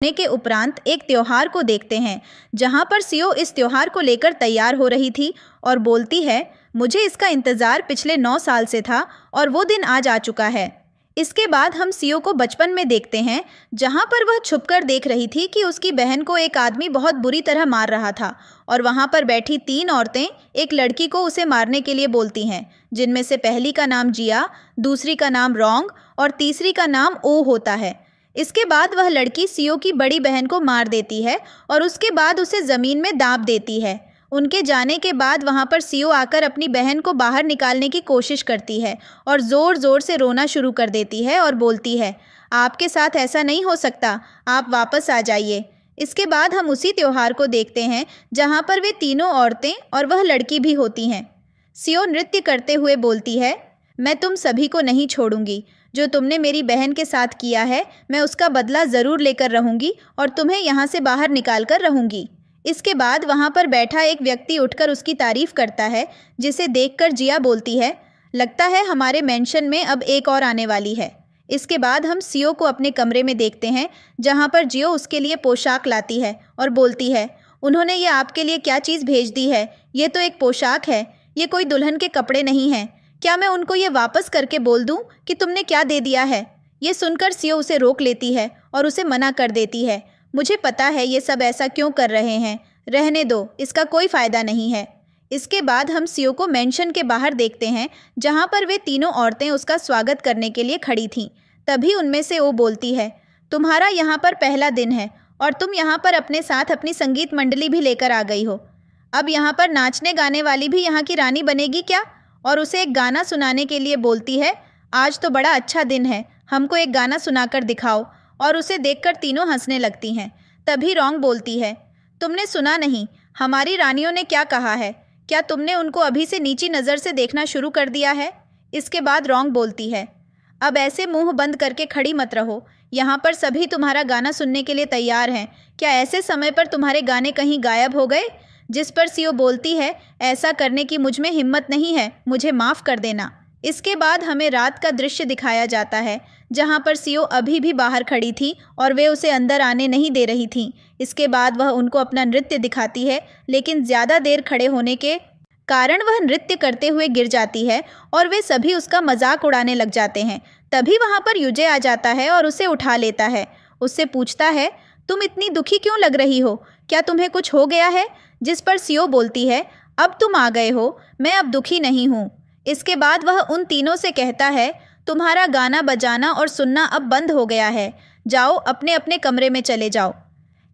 होने के उपरांत एक त्योहार को देखते हैं जहां पर सियो इस त्योहार को लेकर तैयार हो रही थी और बोलती है, मुझे इसका इंतज़ार पिछले 9 साल से था और वो दिन आज आ चुका है। इसके बाद हम सियो को बचपन में देखते हैं जहां पर वह छुपकर देख रही थी कि उसकी बहन को एक आदमी बहुत बुरी तरह मार रहा था और वहां पर बैठी 3 औरतें एक लड़की को उसे मारने के लिए बोलती हैं, जिनमें से पहली का नाम जिया, दूसरी का नाम रोंग और तीसरी का नाम ओ होता है। इसके बाद वह लड़की सियो की बड़ी बहन को मार देती है और उसके बाद उसे ज़मीन में दाब देती है। उनके जाने के बाद वहाँ पर सियो आकर अपनी बहन को बाहर निकालने की कोशिश करती है और ज़ोर ज़ोर से रोना शुरू कर देती है और बोलती है, आपके साथ ऐसा नहीं हो सकता, आप वापस आ जाइए। इसके बाद हम उसी त्योहार को देखते हैं जहाँ पर वे तीनों औरतें और वह लड़की भी होती हैं। सियो नृत्य करते हुए बोलती है, मैं तुम सभी को नहीं छोड़ूंगी। जो तुमने मेरी बहन के साथ किया है, मैं उसका बदला ज़रूर लेकर रहूंगी और तुम्हें यहाँ से बाहर निकाल कर रहूंगी। इसके बाद वहाँ पर बैठा एक व्यक्ति उठकर उसकी तारीफ करता है, जिसे देखकर जिया बोलती है, लगता है हमारे मेंशन में अब एक और आने वाली है। इसके बाद हम सियो को अपने कमरे में देखते हैं जहाँ पर जियो उसके लिए पोशाक लाती है और बोलती है, उन्होंने ये आपके लिए क्या चीज़ भेज दी है, ये तो एक पोशाक है, ये कोई दुल्हन के कपड़े नहीं हैं। क्या मैं उनको ये वापस करके बोल दूं कि तुमने क्या दे दिया है? ये सुनकर सियो उसे रोक लेती है और उसे मना कर देती है, मुझे पता है ये सब ऐसा क्यों कर रहे हैं, रहने दो, इसका कोई फ़ायदा नहीं है। इसके बाद हम सियो को मेंशन के बाहर देखते हैं जहाँ पर वे तीनों औरतें उसका स्वागत करने के लिए खड़ी थीं। तभी उनमें से वो बोलती है, तुम्हारा यहाँ पर पहला दिन है और तुम यहाँ पर अपने साथ अपनी संगीत मंडली भी लेकर आ गई हो। अब यहाँ पर नाचने गाने वाली भी यहाँ की रानी बनेगी क्या? और उसे एक गाना सुनाने के लिए बोलती है, आज तो बड़ा अच्छा दिन है, हमको एक गाना सुनाकर दिखाओ। और उसे देखकर तीनों हंसने लगती हैं। तभी रोंग बोलती है, तुमने सुना नहीं, हमारी रानियों ने क्या कहा है? क्या तुमने उनको अभी से नीची नज़र से देखना शुरू कर दिया है? इसके बाद रोंग बोलती है, अब ऐसे मुंह बंद करके खड़ी मत रहो, यहाँ पर सभी तुम्हारा गाना सुनने के लिए तैयार हैं। क्या ऐसे समय पर तुम्हारे गाने कहीं गायब हो गए? जिस पर सियो बोलती है, ऐसा करने की मुझ में हिम्मत नहीं है, मुझे माफ़ कर देना। इसके बाद हमें रात का दृश्य दिखाया जाता है जहाँ पर सियो अभी भी बाहर खड़ी थी और वे उसे अंदर आने नहीं दे रही थीं। इसके बाद वह उनको अपना नृत्य दिखाती है, लेकिन ज़्यादा देर खड़े होने के कारण वह नृत्य करते हुए गिर जाती है और वे सभी उसका मजाक उड़ाने लग जाते हैं। तभी वहाँ पर युजे आ जाता है और उसे उठा लेता है। उससे पूछता है, तुम इतनी दुखी क्यों लग रही हो, क्या तुम्हें कुछ हो गया है? जिस पर सियो बोलती है, अब तुम आ गए हो, मैं अब दुखी नहीं हूँ। इसके बाद वह उन तीनों से कहता है, तुम्हारा गाना बजाना और सुनना अब बंद हो गया है, जाओ अपने अपने कमरे में चले जाओ।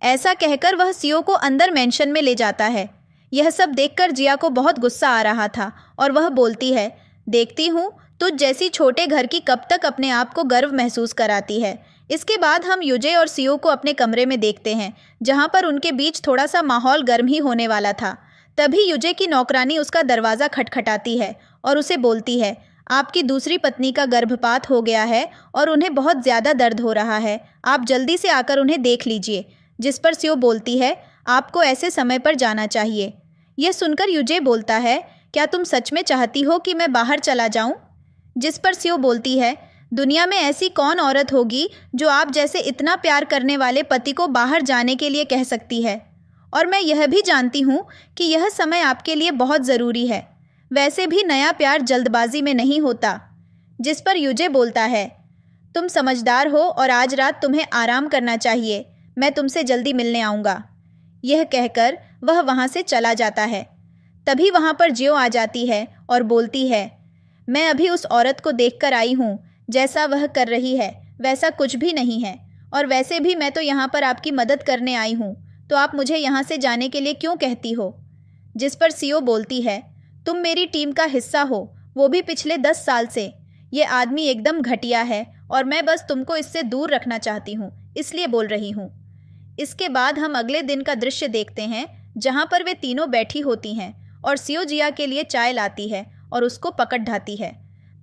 ऐसा कहकर वह सियो को अंदर मेंशन में ले जाता है। यह सब देखकर जिया को बहुत गुस्सा आ रहा था और वह बोलती है, देखती हूँ तुझ जैसी छोटे घर की कब तक अपने आप को गर्व महसूस कराती है। इसके बाद हम युजे और सियो को अपने कमरे में देखते हैं जहाँ पर उनके बीच थोड़ा सा माहौल गर्म ही होने वाला था। तभी युजे की नौकरानी उसका दरवाज़ा खटखटाती है और उसे बोलती है, आपकी दूसरी पत्नी का गर्भपात हो गया है और उन्हें बहुत ज़्यादा दर्द हो रहा है, आप जल्दी से आकर उन्हें देख लीजिए। जिस पर सियो बोलती है, आपको ऐसे समय पर जाना चाहिए। यह सुनकर युजे बोलता है, क्या तुम सच में चाहती हो कि मैं बाहर चला जाऊं? जिस पर सियो बोलती है, दुनिया में ऐसी कौन औरत होगी जो आप जैसे इतना प्यार करने वाले पति को बाहर जाने के लिए कह सकती है? और मैं यह भी जानती हूँ कि यह समय आपके लिए बहुत ज़रूरी है। वैसे भी नया प्यार जल्दबाजी में नहीं होता। जिस पर युजे बोलता है, तुम समझदार हो और आज रात तुम्हें आराम करना चाहिए, मैं तुमसे जल्दी मिलने आऊँगा। यह कहकर वह वहाँ से चला जाता है। तभी वहाँ पर जियो आ जाती है और बोलती है, मैं अभी उस औरत को देखकर आई हूँ, जैसा वह कर रही है वैसा कुछ भी नहीं है, और वैसे भी मैं तो यहाँ पर आपकी मदद करने आई हूँ, तो आप मुझे यहाँ से जाने के लिए क्यों कहती हो? जिस पर सियो बोलती है, तुम मेरी टीम का हिस्सा हो, वो भी पिछले 10 साल से। ये आदमी एकदम घटिया है और मैं बस तुमको इससे दूर रखना चाहती हूँ, इसलिए बोल रही हूँ। इसके बाद हम अगले दिन का दृश्य देखते हैं जहाँ पर वे तीनों बैठी होती हैं और सियो जिया के लिए चाय लाती है और उसको पकड़ ढाती है।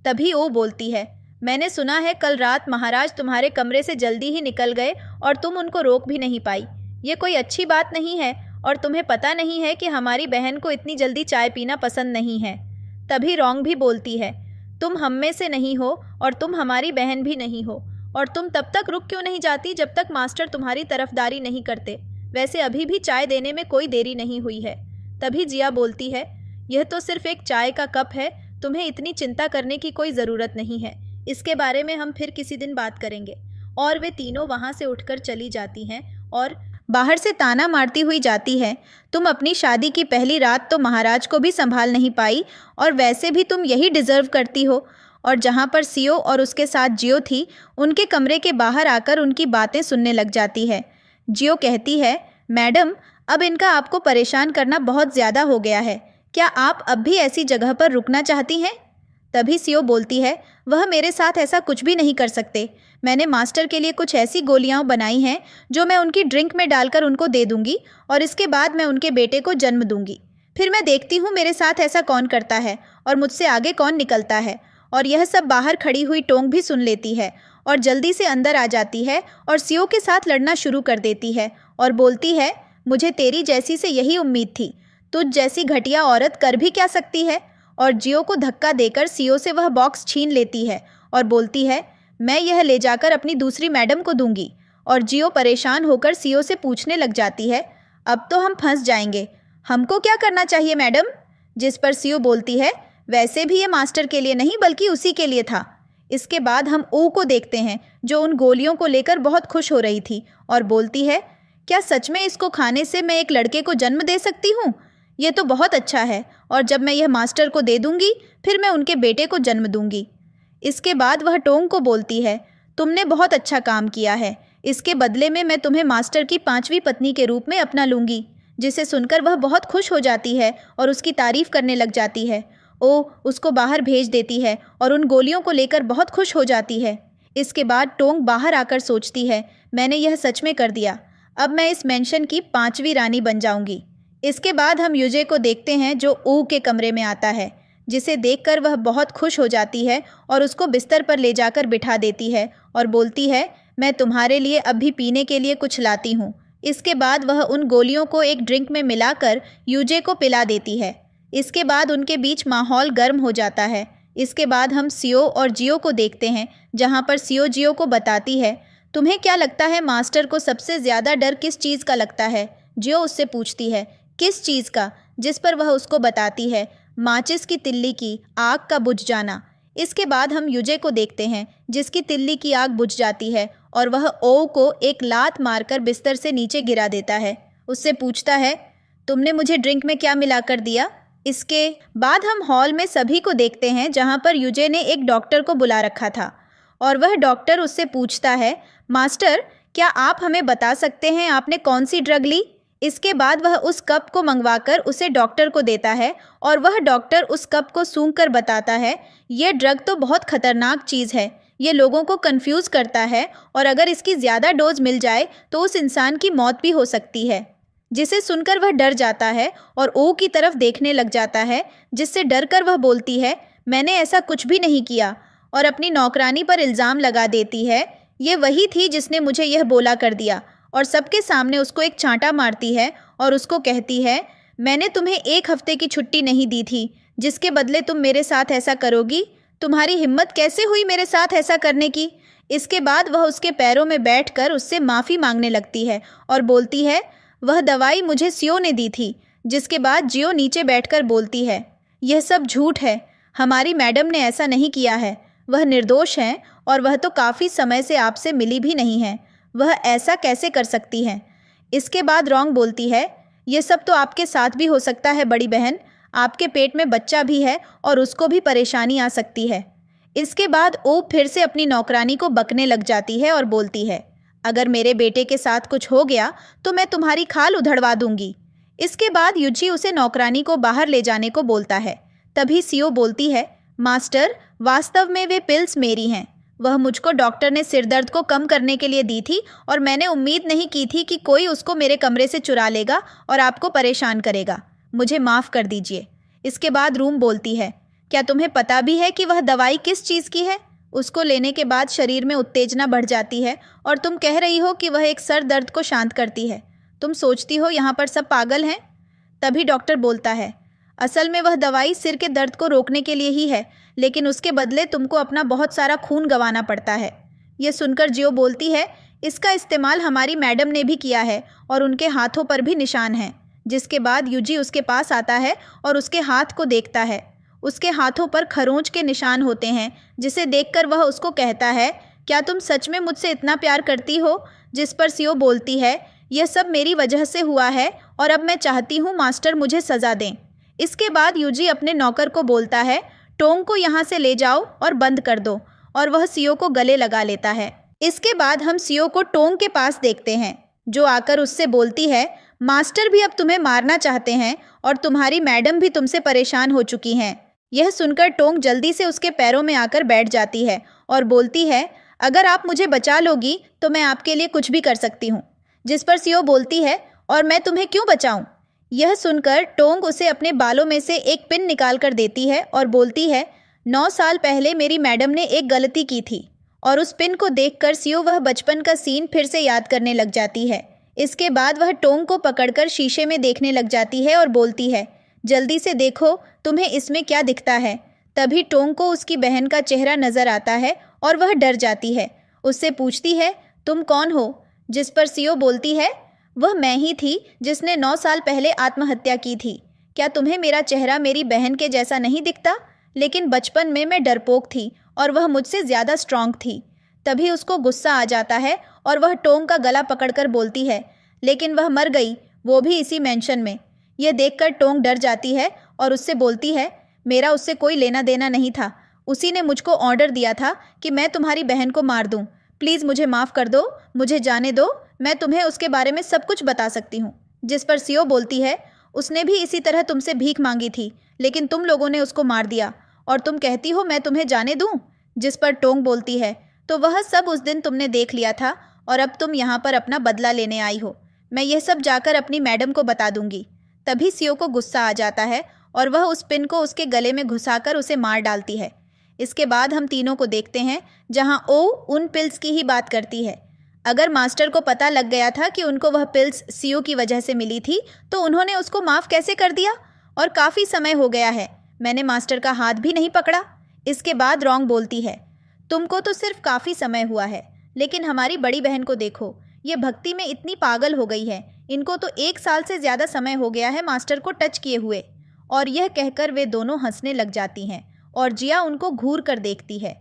तभी वो बोलती है, मैंने सुना है कल रात महाराज तुम्हारे कमरे से जल्दी ही निकल गए और तुम उनको रोक भी नहीं पाई। ये कोई अच्छी बात नहीं है और तुम्हें पता नहीं है कि हमारी बहन को इतनी जल्दी चाय पीना पसंद नहीं है। तभी रोंग भी बोलती है, तुम हम में से नहीं हो और तुम हमारी बहन भी नहीं हो और तुम तब तक रुक क्यों नहीं जाती जब तक मास्टर तुम्हारी तरफदारी नहीं करते? वैसे अभी भी चाय देने में कोई देरी नहीं हुई है। तभी जिया बोलती है, यह तो सिर्फ एक चाय का कप है, तुम्हें इतनी चिंता करने की कोई ज़रूरत नहीं है। इसके बारे में हम फिर किसी दिन बात करेंगे। और वे तीनों वहाँ से उठकर चली जाती हैं और बाहर से ताना मारती हुई जाती है, तुम अपनी शादी की पहली रात तो महाराज को भी संभाल नहीं पाई, और वैसे भी तुम यही डिज़र्व करती हो। और जहाँ पर सीओ और उसके साथ जियो थी, उनके कमरे के बाहर आकर उनकी बातें सुनने लग जाती है। जियो कहती है, मैडम, अब इनका आपको परेशान करना बहुत ज़्यादा हो गया है। क्या आप अब भी ऐसी जगह पर रुकना चाहती हैं? तभी सीओ बोलती है, वह मेरे साथ ऐसा कुछ भी नहीं कर सकते। मैंने मास्टर के लिए कुछ ऐसी गोलियां बनाई हैं जो मैं उनकी ड्रिंक में डालकर उनको दे दूंगी, और इसके बाद मैं उनके बेटे को जन्म दूंगी। फिर मैं देखती हूँ मेरे साथ ऐसा कौन करता है और मुझसे आगे कौन निकलता है। और यह सब बाहर खड़ी हुई टोंग भी सुन लेती है और जल्दी से अंदर आ जाती है और सीओ के साथ लड़ना शुरू कर देती है और बोलती है, मुझे तेरी जैसी से यही उम्मीद थी। तुझ जैसी घटिया औरत कर भी क्या सकती है? और जियो को धक्का देकर सीओ से वह बॉक्स छीन लेती है और बोलती है, मैं यह ले जाकर अपनी दूसरी मैडम को दूंगी। और जियो परेशान होकर सीओ से पूछने लग जाती है, अब तो हम फंस जाएंगे, हमको क्या करना चाहिए मैडम? जिस पर सीओ बोलती है, वैसे भी ये मास्टर के लिए नहीं बल्कि उसी के लिए था। इसके बाद हम ओ को देखते हैं जो उन गोलियों को लेकर बहुत खुश हो रही थी और बोलती है, क्या सच में इसको खाने से मैं एक लड़के को जन्म दे सकती हूँ? ये तो बहुत अच्छा है, और जब मैं यह मास्टर को दे दूंगी फिर मैं उनके बेटे को जन्म दूंगी। इसके बाद वह टोंग को बोलती है, तुमने बहुत अच्छा काम किया है, इसके बदले में मैं तुम्हें मास्टर की 5वीं पत्नी के रूप में अपना लूँगी। जिसे सुनकर वह बहुत खुश हो जाती है और उसकी तारीफ करने लग जाती है। ओ उसको बाहर भेज देती है और उन गोलियों को लेकर बहुत खुश हो जाती है। इसके बाद टोंग बाहर आकर सोचती है, मैंने यह सच में कर दिया, अब मैं इस मेंशन की 5वीं रानी बन जाऊंगी। इसके बाद हम युजे को देखते हैं जो ऊ के कमरे में आता है, जिसे देखकर वह बहुत खुश हो जाती है और उसको बिस्तर पर ले जाकर बिठा देती है और बोलती है, मैं तुम्हारे लिए अब भी पीने के लिए कुछ लाती हूँ। इसके बाद वह उन गोलियों को एक ड्रिंक में मिलाकर युजे को पिला देती है। इसके बाद उनके बीच माहौल गर्म हो जाता है। इसके बाद हम सीओ और जियो को देखते हैं, जहाँ पर सीओ जियो को बताती है, तुम्हें क्या लगता है मास्टर को सबसे ज़्यादा डर किस चीज़ का लगता है? जियो उससे पूछती है, किस चीज़ का? जिस पर वह उसको बताती है, माचिस की तिल्ली की आग का बुझ जाना। इसके बाद हम युजे को देखते हैं जिसकी तिल्ली की आग बुझ जाती है और वह ओ को एक लात मारकर बिस्तर से नीचे गिरा देता है। उससे पूछता है, तुमने मुझे ड्रिंक में क्या मिलाकर दिया? इसके बाद हम हॉल में सभी को देखते हैं जहाँ पर युजे ने एक डॉक्टर को बुला रखा था और वह डॉक्टर उससे पूछता है, मास्टर क्या आप हमें बता सकते हैं आपने कौन सी ड्रग ली? इसके बाद वह उस कप को मंगवाकर उसे डॉक्टर को देता है और वह डॉक्टर उस कप को सूंघकर बताता है, ये ड्रग तो बहुत खतरनाक चीज़ है, ये लोगों को कंफ्यूज करता है और अगर इसकी ज़्यादा डोज मिल जाए तो उस इंसान की मौत भी हो सकती है। जिसे सुनकर वह डर जाता है और ओ की तरफ देखने लग जाता है, जिससे डर कर वह बोलती है, मैंने ऐसा कुछ भी नहीं किया, और अपनी नौकरानी पर इल्ज़ाम लगा देती है, ये वही थी जिसने मुझे यह बोला कर दिया, और सबके सामने उसको एक चांटा मारती है और उसको कहती है, मैंने तुम्हें 1 हफ्ते की छुट्टी नहीं दी थी, जिसके बदले तुम मेरे साथ ऐसा करोगी? तुम्हारी हिम्मत कैसे हुई मेरे साथ ऐसा करने की? इसके बाद वह उसके पैरों में बैठकर उससे माफ़ी मांगने लगती है और बोलती है, वह दवाई मुझे सीओ ने दी थी। जिसके बाद जियो नीचे बैठकर बोलती है, यह सब झूठ है, हमारी मैडम ने ऐसा नहीं किया है, वह निर्दोष हैं और वह तो काफ़ी समय से आपसे मिली भी नहीं है, वह ऐसा कैसे कर सकती हैं? इसके बाद रोंग बोलती है, यह सब तो आपके साथ भी हो सकता है बड़ी बहन, आपके पेट में बच्चा भी है और उसको भी परेशानी आ सकती है। इसके बाद ओ फिर से अपनी नौकरानी को बकने लग जाती है और बोलती है, अगर मेरे बेटे के साथ कुछ हो गया तो मैं तुम्हारी खाल उधड़वा दूंगी। इसके बाद युजी उसे नौकरानी को बाहर ले जाने को बोलता है। तभी सीओ बोलती है, मास्टर वास्तव में वे पिल्स मेरी हैं, वह मुझको डॉक्टर ने सिर दर्द को कम करने के लिए दी थी और मैंने उम्मीद नहीं की थी कि कोई उसको मेरे कमरे से चुरा लेगा और आपको परेशान करेगा, मुझे माफ़ कर दीजिए। इसके बाद रूम बोलती है, क्या तुम्हें पता भी है कि वह दवाई किस चीज़ की है? उसको लेने के बाद शरीर में उत्तेजना बढ़ जाती है और तुम कह रही हो कि वह एक सर दर्द को शांत करती है। तुम सोचती हो यहाँ पर सब पागल हैं? तभी डॉक्टर बोलता है, असल में वह दवाई सिर के दर्द को रोकने के लिए ही है, लेकिन उसके बदले तुमको अपना बहुत सारा खून गंवाना पड़ता है। ये सुनकर जियो बोलती है, इसका इस्तेमाल हमारी मैडम ने भी किया है और उनके हाथों पर भी निशान हैं। जिसके बाद यूजी उसके पास आता है और उसके हाथ को देखता है। उसके हाथों पर खरोंच के निशान होते हैं, जिसे देखकर वह उसको कहता है, क्या तुम सच में मुझसे इतना प्यार करती हो? जिस पर सियो बोलती है, यह सब मेरी वजह से हुआ है और अब मैं चाहती हूँ मास्टर मुझे सज़ा दें। इसके बाद यूजी अपने नौकर को बोलता है, टोंग को यहाँ से ले जाओ और बंद कर दो, और वह सियो को गले लगा लेता है। इसके बाद हम सियो को टोंग के पास देखते हैं, जो आकर उससे बोलती है, मास्टर भी अब तुम्हें मारना चाहते हैं और तुम्हारी मैडम भी तुमसे परेशान हो चुकी हैं। यह सुनकर टोंग जल्दी से उसके पैरों में आकर बैठ जाती है और बोलती है, अगर आप मुझे बचा लोगी तो मैं आपके लिए कुछ भी कर सकती हूँ। जिस पर सियो बोलती है, और मैं तुम्हें क्यों बचाऊं? यह सुनकर टोंग उसे अपने बालों में से एक पिन निकाल कर देती है और बोलती है, 9 साल पहले मेरी मैडम ने एक गलती की थी। और उस पिन को देखकर सियो वह बचपन का सीन फिर से याद करने लग जाती है। इसके बाद वह टोंग को पकड़कर शीशे में देखने लग जाती है और बोलती है, जल्दी से देखो तुम्हें इसमें क्या दिखता है। तभी टोंग को उसकी बहन का चेहरा नज़र आता है और वह डर जाती है। उससे पूछती है, तुम कौन हो? जिस पर सियो बोलती है, वह मैं ही थी जिसने 9 साल पहले आत्महत्या की थी। क्या तुम्हें मेरा चेहरा मेरी बहन के जैसा नहीं दिखता? लेकिन बचपन में मैं डरपोक थी और वह मुझसे ज़्यादा स्ट्रांग थी। तभी उसको गुस्सा आ जाता है और वह टोंग का गला पकड़कर बोलती है, लेकिन वह मर गई, वो भी इसी मेंशन में। यह देखकर टोंग डर जाती है और उससे बोलती है, मेरा उससे कोई लेना देना नहीं था। उसी ने मुझको ऑर्डर दिया था कि मैं तुम्हारी बहन को मार दूं। प्लीज़ मुझे माफ़ कर दो, मुझे जाने दो, मैं तुम्हें उसके बारे में सब कुछ बता सकती हूँ। जिस पर सियो बोलती है, उसने भी इसी तरह तुमसे भीख मांगी थी, लेकिन तुम लोगों ने उसको मार दिया और तुम कहती हो मैं तुम्हें जाने दूँ? जिस पर टोंग बोलती है, तो वह सब उस दिन तुमने देख लिया था और अब तुम यहाँ पर अपना बदला लेने आई हो। मैं यह सब जाकर अपनी मैडम को बता दूंगी। तभी सियो को गुस्सा आ जाता है और वह उस पिन को उसके गले में घुसाकर उसे मार डालती है। इसके बाद हम तीनों को देखते हैं, जहाँ ओ उन पिल्स की ही बात करती है। अगर मास्टर को पता लग गया था कि उनको वह पिल्स सियो की वजह से मिली थी, तो उन्होंने उसको माफ़ कैसे कर दिया? और काफ़ी समय हो गया है, मैंने मास्टर का हाथ भी नहीं पकड़ा। इसके बाद रोंग बोलती है, तुमको तो सिर्फ काफ़ी समय हुआ है, लेकिन हमारी बड़ी बहन को देखो, ये भक्ति में इतनी पागल हो गई है, इनको तो 1 साल से ज़्यादा समय हो गया है मास्टर को टच किए हुए। और यह कहकर वे दोनों हंसने लग जाती हैं और जिया उनको घूर कर देखती है।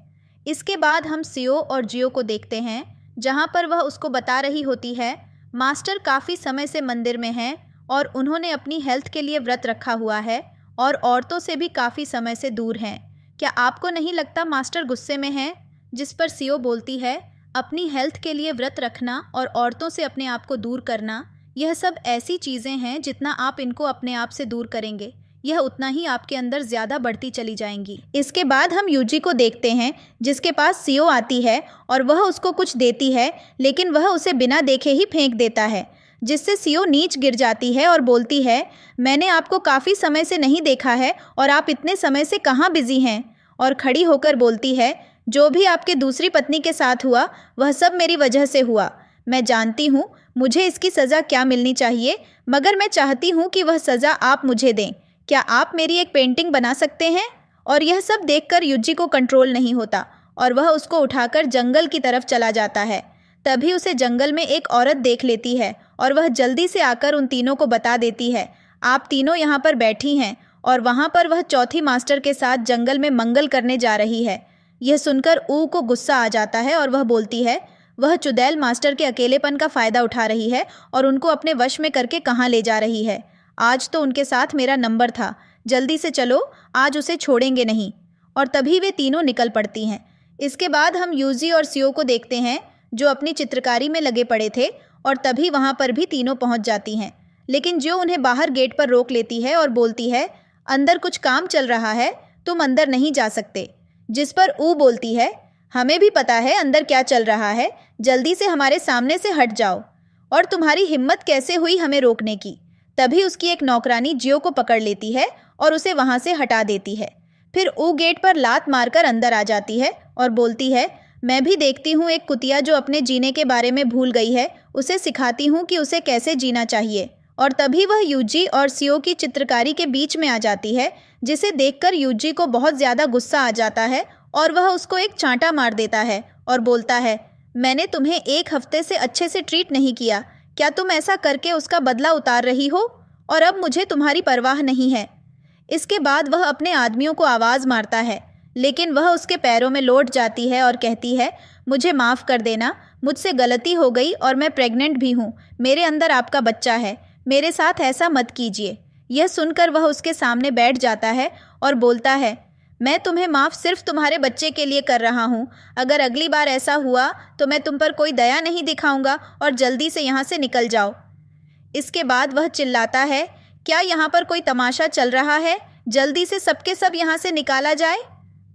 इसके बाद हम सियो और जियो को देखते हैं, जहाँ पर वह उसको बता रही होती है, मास्टर काफ़ी समय से मंदिर में हैं और उन्होंने अपनी हेल्थ के लिए व्रत रखा हुआ है और औरतों से भी काफ़ी समय से दूर हैं। क्या आपको नहीं लगता मास्टर गुस्से में हैं? जिस पर सियो बोलती है, अपनी हेल्थ के लिए व्रत रखना और औरतों से अपने आप को दूर करना, यह सब ऐसी चीज़ें हैं जितना आप इनको अपने आप से दूर करेंगे, यह उतना ही आपके अंदर ज़्यादा बढ़ती चली जाएंगी। इसके बाद हम यूजी को देखते हैं, जिसके पास सियो आती है और वह उसको कुछ देती है, लेकिन वह उसे बिना देखे ही फेंक देता है, जिससे सियो नीच गिर जाती है और बोलती है, मैंने आपको काफ़ी समय से नहीं देखा है और आप इतने समय से कहाँ बिजी हैं? और खड़ी होकर बोलती है, जो भी आपके दूसरी पत्नी के साथ हुआ वह सब मेरी वजह से हुआ। मैं जानती हूँ मुझे इसकी सज़ा क्या मिलनी चाहिए, मगर मैं चाहती हूँ कि वह सज़ा आप मुझे दें। क्या आप मेरी एक पेंटिंग बना सकते हैं? और यह सब देखकर यूजी को कंट्रोल नहीं होता और वह उसको उठाकर जंगल की तरफ चला जाता है। तभी उसे जंगल में एक औरत देख लेती है और वह जल्दी से आकर उन तीनों को बता देती है, आप तीनों यहाँ पर बैठी हैं। और वहाँ पर वह चौथी मास्टर के साथ जंगल में मंगल करने जा रही है। यह सुनकर ऊ को गुस्सा आ जाता है और वह बोलती है, वह चुड़ैल मास्टर के अकेलेपन का फ़ायदा उठा रही है और उनको अपने वश में करके कहाँ ले जा रही है। आज तो उनके साथ मेरा नंबर था, जल्दी से चलो, आज उसे छोड़ेंगे नहीं। और तभी वे तीनों निकल पड़ती हैं। इसके बाद हम यूजी और सियो को देखते हैं, जो अपनी चित्रकारी में लगे पड़े थे, और तभी वहाँ पर भी तीनों पहुँच जाती हैं। लेकिन जो उन्हें बाहर गेट पर रोक लेती है और बोलती है, अंदर कुछ काम चल रहा है, तुम अंदर नहीं जा सकते। जिस पर ऊ बोलती है, हमें भी पता है अंदर क्या चल रहा है, जल्दी से हमारे सामने से हट जाओ, और तुम्हारी हिम्मत कैसे हुई हमें रोकने की। तभी उसकी एक नौकरानी जियो को पकड़ लेती है और उसे वहाँ से हटा देती है। फिर ऊ गेट पर लात मारकर अंदर आ जाती है और बोलती है, मैं भी देखती हूँ एक कुतिया जो अपने जीने के बारे में भूल गई है, उसे सिखाती हूँ कि उसे कैसे जीना चाहिए। और तभी वह यूजी और सियो की चित्रकारी के बीच में आ जाती है, जिसे देखकर यूजी को बहुत ज़्यादा गुस्सा आ जाता है और वह उसको एक चांटा मार देता है और बोलता है, मैंने तुम्हें 1 हफ्ते से अच्छे से ट्रीट नहीं किया। क्या तुम ऐसा करके उसका बदला उतार रही हो? और अब मुझे तुम्हारी परवाह नहीं है। इसके बाद वह अपने आदमियों को आवाज़ मारता है, लेकिन वह उसके पैरों में लौट जाती है और कहती है, मुझे माफ़ कर देना, मुझसे गलती हो गई और मैं प्रेग्नेंट भी हूँ। मेरे अंदर आपका बच्चा है, मेरे साथ ऐसा मत कीजिए। यह सुनकर वह उसके सामने बैठ जाता है और बोलता है, मैं तुम्हें माफ़ सिर्फ तुम्हारे बच्चे के लिए कर रहा हूँ। अगर अगली बार ऐसा हुआ तो मैं तुम पर कोई दया नहीं दिखाऊंगा और जल्दी से यहाँ से निकल जाओ। इसके बाद वह चिल्लाता है, क्या यहाँ पर कोई तमाशा चल रहा है? जल्दी से सबके सब यहाँ से निकाला जाए।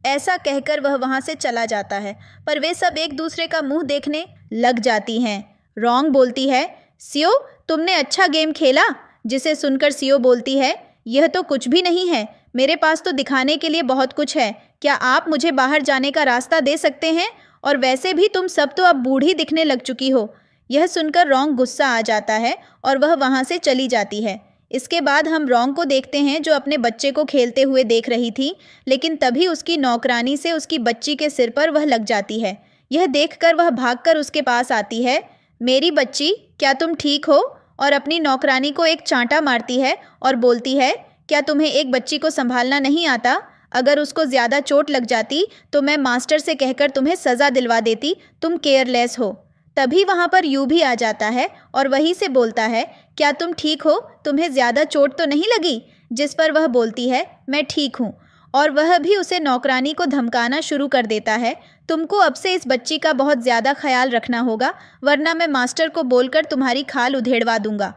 ऐसा कहकर वह वहाँ से चला जाता है, पर वे सब एक दूसरे का मुंह देखने लग जाती हैं। रोंग बोलती है, सियो, तुमने अच्छा गेम खेला। जिसे सुनकर सियो बोलती है, यह तो कुछ भी नहीं है, मेरे पास तो दिखाने के लिए बहुत कुछ है। क्या आप मुझे बाहर जाने का रास्ता दे सकते हैं? और वैसे भी तुम सब तो अब बूढ़ी दिखने लग चुकी हो। यह सुनकर रोंग गुस्सा आ जाता है और वह वहाँ से चली जाती है। इसके बाद हम रोंग को देखते हैं जो अपने बच्चे को खेलते हुए देख रही थी, लेकिन तभी उसकी नौकरानी से उसकी बच्ची के सिर पर वह लग जाती है। यह देखकर वह भागकर उसके पास आती है। मेरी बच्ची, क्या तुम ठीक हो? और अपनी नौकरानी को एक चांटा मारती है और बोलती है, क्या तुम्हें एक बच्ची को संभालना नहीं आता? अगर उसको ज़्यादा चोट लग जाती तो मैं मास्टर से कहकर तुम्हें सज़ा दिलवा देती। तुम केयरलेस हो। तभी वहाँ पर यू भी आ जाता है और वहीं से बोलता है, क्या तुम ठीक हो? तुम्हें ज़्यादा चोट तो नहीं लगी? जिस पर वह बोलती है, मैं ठीक हूँ। और वह भी उसे नौकरानी को धमकाना शुरू कर देता है, तुमको अब से इस बच्ची का बहुत ज़्यादा ख्याल रखना होगा, वरना मैं मास्टर को बोलकर तुम्हारी खाल उधेड़वा दूंगा।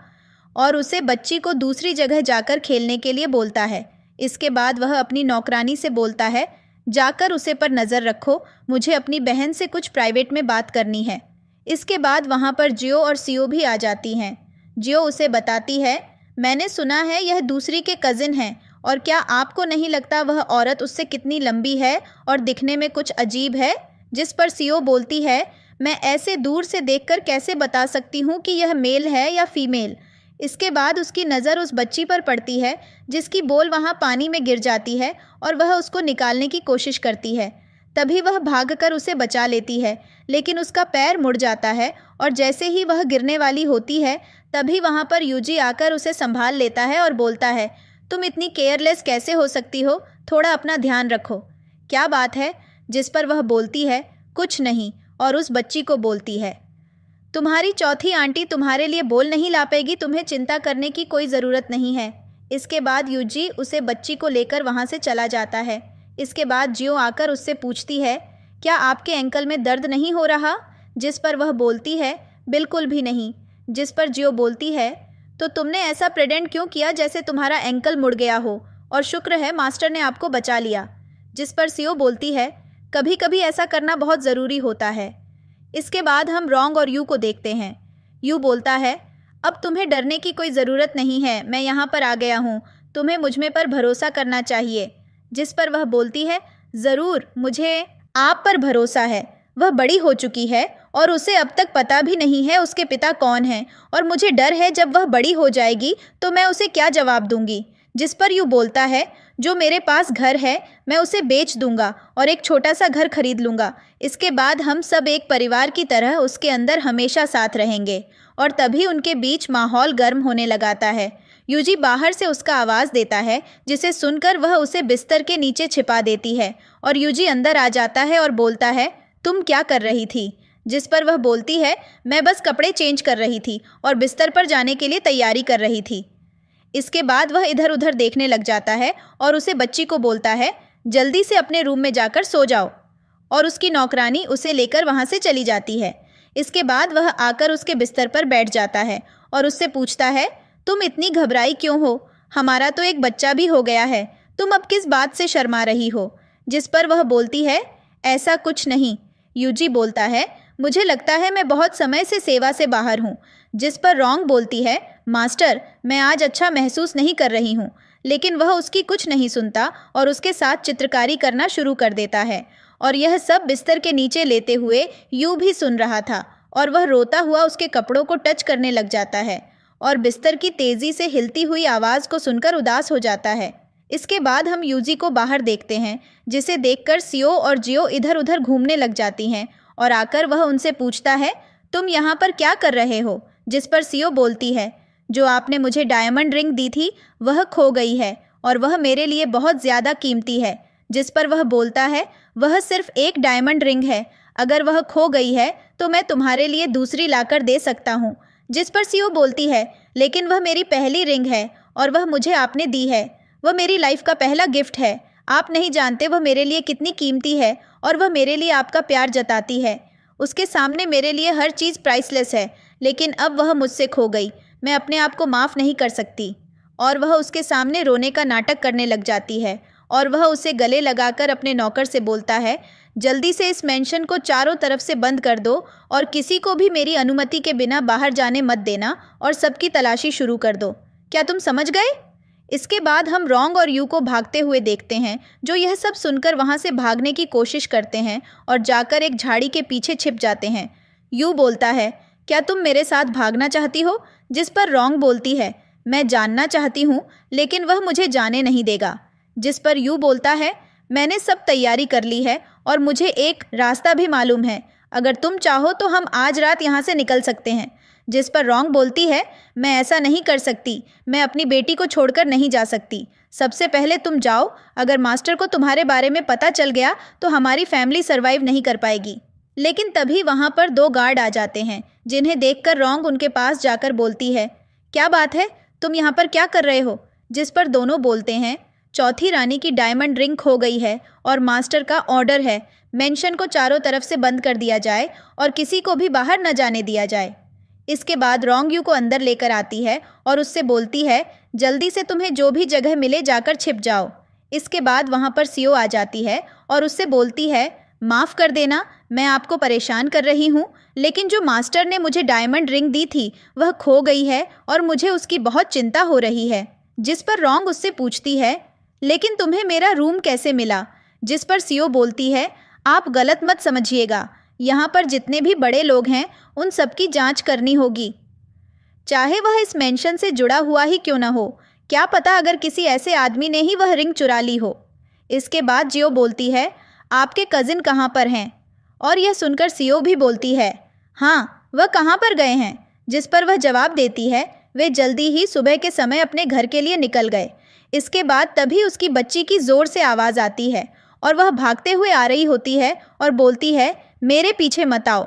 और उसे बच्ची को दूसरी जगह जाकर खेलने के लिए बोलता है। इसके बाद वह अपनी नौकरानी से बोलता है, जाकर उसे पर नज़र रखो, मुझे अपनी बहन से कुछ प्राइवेट में बात करनी है। इसके बाद वहाँ पर जियो और सियो भी आ जाती हैं। जियो उसे बताती है, मैंने सुना है यह दूसरी के कज़िन हैं, और क्या आपको नहीं लगता वह औरत उससे कितनी लंबी है और दिखने में कुछ अजीब है? जिस पर सियो बोलती है, मैं ऐसे दूर से देखकर कैसे बता सकती हूँ कि यह मेल है या फीमेल। इसके बाद उसकी नज़र उस बच्ची पर पड़ती है जिसकी बोल वहाँ पानी में गिर जाती है और वह उसको निकालने की कोशिश करती है। तभी वह भागकर उसे बचा लेती है, लेकिन उसका पैर मुड़ जाता है और जैसे ही वह गिरने वाली होती है तभी वहाँ पर यूजी आकर उसे संभाल लेता है और बोलता है, तुम इतनी केयरलेस कैसे हो सकती हो? थोड़ा अपना ध्यान रखो। क्या बात है? जिस पर वह बोलती है, कुछ नहीं, और उस बच्ची को बोलती है, तुम्हारी चौथी आंटी तुम्हारे लिए बोल नहीं ला पाएगी, तुम्हें चिंता करने की कोई ज़रूरत नहीं है। इसके बाद यूजी उसे बच्ची को लेकर वहाँ से चला जाता है। इसके बाद जियो आकर उससे पूछती है, क्या आपके एंकल में दर्द नहीं हो रहा? जिस पर वह बोलती है, बिल्कुल भी नहीं। जिस पर जियो बोलती है, तो तुमने ऐसा प्रेटेंड क्यों किया जैसे तुम्हारा एंकल मुड़ गया हो, और शुक्र है मास्टर ने आपको बचा लिया। जिस पर सियो बोलती है, कभी कभी ऐसा करना बहुत ज़रूरी होता है। इसके बाद हम रोंग और यू को देखते हैं। यू बोलता है, अब तुम्हें डरने की कोई ज़रूरत नहीं है, मैं यहाँ पर आ गया हूँ, तुम्हें मुझमें पर भरोसा करना चाहिए। जिस पर वह बोलती है, ज़रूर, मुझे आप पर भरोसा है। वह बड़ी हो चुकी है और उसे अब तक पता भी नहीं है उसके पिता कौन हैं, और मुझे डर है जब वह बड़ी हो जाएगी तो मैं उसे क्या जवाब दूंगी। जिस पर यू बोलता है, जो मेरे पास घर है मैं उसे बेच दूंगा और एक छोटा सा घर खरीद लूँगा। इसके बाद हम सब एक परिवार की तरह उसके अंदर हमेशा साथ रहेंगे। और तभी उनके बीच माहौल गर्म होने लगाता है। यूजी बाहर से उसका आवाज़ देता है, जिसे सुनकर वह उसे बिस्तर के नीचे छिपा देती है और यूजी अंदर आ जाता है और बोलता है, तुम क्या कर रही थी? जिस पर वह बोलती है, मैं बस कपड़े चेंज कर रही थी और बिस्तर पर जाने के लिए तैयारी कर रही थी। इसके बाद वह इधर उधर देखने लग जाता है और उसे बच्ची को बोलता है, जल्दी से अपने रूम में जाकर सो जाओ। और उसकी नौकरानी उसे लेकर वहाँ से चली जाती है। इसके बाद वह आकर उसके बिस्तर पर बैठ जाता है और उससे पूछता है, तुम इतनी घबराई क्यों हो? हमारा तो एक बच्चा भी हो गया है, तुम अब किस बात से शर्मा रही हो? जिस पर वह बोलती है, ऐसा कुछ नहीं। यूजी बोलता है, मुझे लगता है मैं बहुत समय से सेवा से बाहर हूँ। जिस पर रोंग बोलती है, मास्टर, मैं आज अच्छा महसूस नहीं कर रही हूँ। लेकिन वह उसकी कुछ नहीं सुनता और उसके साथ चित्रकारी करना शुरू कर देता है। और यह सब बिस्तर के नीचे लेते हुए यू भी सुन रहा था और वह रोता हुआ उसके कपड़ों को टच करने लग जाता है और बिस्तर की तेज़ी से हिलती हुई आवाज़ को सुनकर उदास हो जाता है। इसके बाद हम यूजी को बाहर देखते हैं, जिसे देखकर सियो और जियो इधर उधर घूमने लग जाती हैं और आकर वह उनसे पूछता है, तुम यहाँ पर क्या कर रहे हो? जिस पर सीओ बोलती है, जो आपने मुझे डायमंड रिंग दी थी वह खो गई है और वह मेरे लिए बहुत ज़्यादा कीमती है। जिस पर वह बोलता है, वह सिर्फ एक डायमंड रिंग है, अगर वह खो गई है तो मैं तुम्हारे लिए दूसरी लाकर दे सकता हूँ। जिस पर सीओ बोलती है, लेकिन वह मेरी पहली रिंग है और वह मुझे आपने दी है। वह मेरी लाइफ का पहला गिफ्ट है। आप नहीं जानते वह मेरे लिए कितनी कीमती है और वह मेरे लिए आपका प्यार जताती है। उसके सामने मेरे लिए हर चीज़ प्राइसलेस है, लेकिन अब वह मुझसे खो गई। मैं अपने आप को माफ़ नहीं कर सकती। और वह उसके सामने रोने का नाटक करने लग जाती है और वह उसे गले लगाकर अपने नौकर से बोलता है, जल्दी से इस मेंशन को चारों तरफ से बंद कर दो और किसी को भी मेरी अनुमति के बिना बाहर जाने मत देना और सबकी तलाशी शुरू कर दो। क्या तुम समझ गए? इसके बाद हम रोंग और यू को भागते हुए देखते हैं, जो यह सब सुनकर वहाँ से भागने की कोशिश करते हैं और जाकर एक झाड़ी के पीछे छिप जाते हैं। यू बोलता है, क्या तुम मेरे साथ भागना चाहती हो? जिस पर रोंग बोलती है, मैं जानना चाहती हूँ, लेकिन वह मुझे जाने नहीं देगा। जिस पर यू बोलता है, मैंने सब तैयारी कर ली है और मुझे एक रास्ता भी मालूम है। अगर तुम चाहो तो हम आज रात यहाँ से निकल सकते हैं। जिस पर रोंग बोलती है, मैं ऐसा नहीं कर सकती। मैं अपनी बेटी को छोड़कर नहीं जा सकती। सबसे पहले तुम जाओ। अगर मास्टर को तुम्हारे बारे में पता चल गया तो हमारी फैमिली सर्वाइव नहीं कर पाएगी। लेकिन तभी वहाँ पर 2 गार्ड आ जाते हैं, जिन्हें देखकर रोंग उनके पास जाकर बोलती है, क्या बात है, तुम यहाँ पर क्या कर रहे हो? जिस पर दोनों बोलते हैं, चौथी रानी की डायमंड रिंग खो गई है और मास्टर का ऑर्डर है मेंशन को चारों तरफ से बंद कर दिया जाए और किसी को भी बाहर न जाने दिया जाए। इसके बाद रोंग यू को अंदर लेकर आती है और उससे बोलती है, जल्दी से तुम्हें जो भी जगह मिले जाकर छिप जाओ। इसके बाद वहाँ पर सीओ आ जाती है और उससे बोलती है, माफ़ कर देना, मैं आपको परेशान कर रही हूँ, लेकिन जो मास्टर ने मुझे डायमंड रिंग दी थी वह खो गई है और मुझे उसकी बहुत चिंता हो रही है। जिस पर रोंग उससे पूछती है, लेकिन तुम्हें मेरा रूम कैसे मिला? जिस पर सीओ बोलती है, आप गलत मत समझिएगा, यहाँ पर जितने भी बड़े लोग हैं उन सबकी जांच करनी होगी, चाहे वह इस मेंशन से जुड़ा हुआ ही क्यों न हो। क्या पता अगर किसी ऐसे आदमी ने ही वह रिंग चुरा ली हो। इसके बाद जियो बोलती है, आपके कज़िन कहाँ पर हैं? और यह सुनकर सीओ भी बोलती है, हाँ, वह कहाँ पर गए हैं? जिस पर वह जवाब देती है, वे जल्दी ही सुबह के समय अपने घर के लिए निकल गए। इसके बाद तभी उसकी बच्ची की ज़ोर से आवाज़ आती है और वह भागते हुए आ रही होती है और बोलती है, मेरे पीछे मत आओ।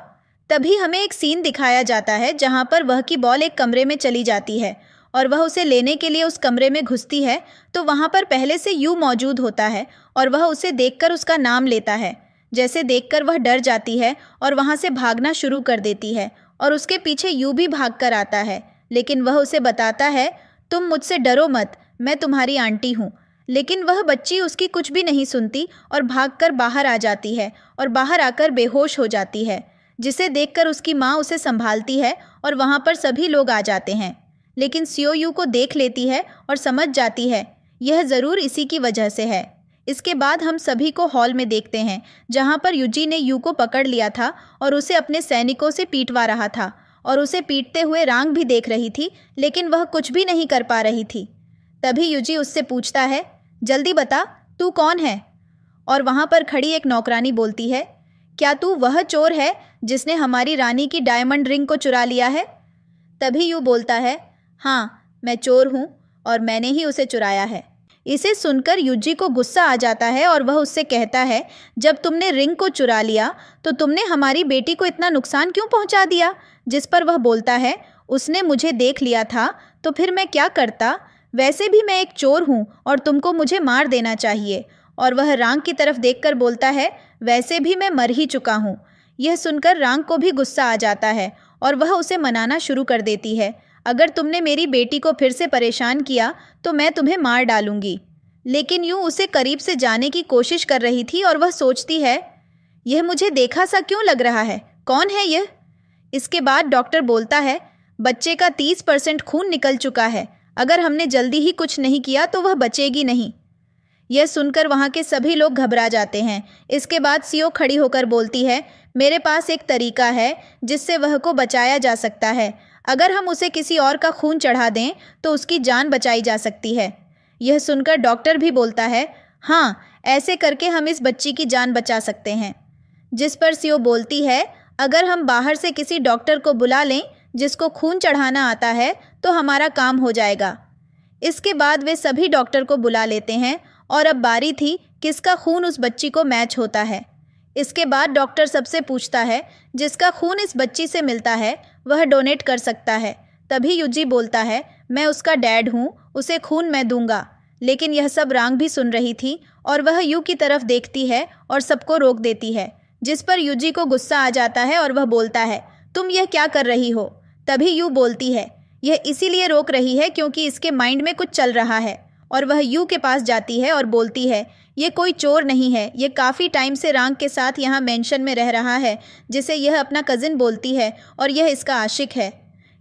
तभी हमें एक सीन दिखाया जाता है जहाँ पर वह की बॉल एक कमरे में चली जाती है और वह उसे लेने के लिए उस कमरे में घुसती है तो वहाँ पर पहले से यू मौजूद होता है और वह उसे देखकर उसका नाम लेता है। जैसे देखकर वह डर जाती है और वहाँ से भागना शुरू कर देती है और उसके पीछे यू भी भाग कर आता है, लेकिन वह उसे बताता है, तुम मुझसे डरो मत, मैं तुम्हारी आंटी हूँ। लेकिन वह बच्ची उसकी कुछ भी नहीं सुनती और भागकर बाहर आ जाती है और बाहर आकर बेहोश हो जाती है, जिसे देखकर उसकी माँ उसे संभालती है और वहाँ पर सभी लोग आ जाते हैं। लेकिन सीओ यू को देख लेती है और समझ जाती है यह ज़रूर इसी की वजह से है। इसके बाद हम सभी को हॉल में देखते हैं जहाँ पर यूजी ने यू को पकड़ लिया था और उसे अपने सैनिकों से पीटवा रहा था और उसे पीटते हुए रांग भी देख रही थी, लेकिन वह कुछ भी नहीं कर पा रही थी। तभी यूजी उससे पूछता है, जल्दी बता, तू कौन है? और वहाँ पर खड़ी एक नौकरानी बोलती है, क्या तू वह चोर है जिसने हमारी रानी की डायमंड रिंग को चुरा लिया है? तभी यू बोलता है, हाँ, मैं चोर हूँ और मैंने ही उसे चुराया है। इसे सुनकर यूजी को गुस्सा आ जाता है और वह उससे कहता है, जब तुमने रिंग को चुरा लिया तो तुमने हमारी बेटी को इतना नुकसान क्यों पहुँचा दिया? जिस पर वह बोलता है, उसने मुझे देख लिया था तो फिर मैं क्या करता? वैसे भी मैं एक चोर हूँ और तुमको मुझे मार देना चाहिए। और वह रांग की तरफ देखकर बोलता है, वैसे भी मैं मर ही चुका हूँ। यह सुनकर रांग को भी गुस्सा आ जाता है और वह उसे मनाना शुरू कर देती है, अगर तुमने मेरी बेटी को फिर से परेशान किया तो मैं तुम्हें मार डालूंगी। लेकिन यूँ उसे करीब से जाने की कोशिश कर रही थी और वह सोचती है, यह मुझे देखा सा क्यों लग रहा है, कौन है यह? इसके बाद डॉक्टर बोलता है, बच्चे का 30% खून निकल चुका है, अगर हमने जल्दी ही कुछ नहीं किया तो वह बचेगी नहीं। यह सुनकर वहाँ के सभी लोग घबरा जाते हैं। इसके बाद सीओ खड़ी होकर बोलती है, मेरे पास एक तरीका है जिससे वह को बचाया जा सकता है। अगर हम उसे किसी और का खून चढ़ा दें तो उसकी जान बचाई जा सकती है। यह सुनकर डॉक्टर भी बोलता है, हाँ, ऐसे करके हम इस बच्ची की जान बचा सकते हैं। जिस पर सीओ बोलती है, अगर हम बाहर से किसी डॉक्टर को बुला लें जिसको खून चढ़ाना आता है तो हमारा काम हो जाएगा। इसके बाद वे सभी डॉक्टर को बुला लेते हैं और अब बारी थी किसका खून उस बच्ची को मैच होता है। इसके बाद डॉक्टर सबसे पूछता है जिसका खून इस बच्ची से मिलता है वह डोनेट कर सकता है। तभी यूजी बोलता है, मैं उसका डैड हूँ, उसे खून मैं दूंगा। लेकिन यह सब रांग भी सुन रही थी और वह यू की तरफ देखती है और सबको रोक देती है, जिस पर यूजी को गुस्सा आ जाता है और वह बोलता है, तुम यह क्या कर रही हो। तभी यू बोलती है, यह इसीलिए रोक रही है क्योंकि इसके माइंड में कुछ चल रहा है। और वह यू के पास जाती है और बोलती है, ये कोई चोर नहीं है, ये काफ़ी टाइम से रांग के साथ यहाँ मेंशन में रह रहा है, जिसे यह अपना कज़िन बोलती है और यह इसका आशिक है।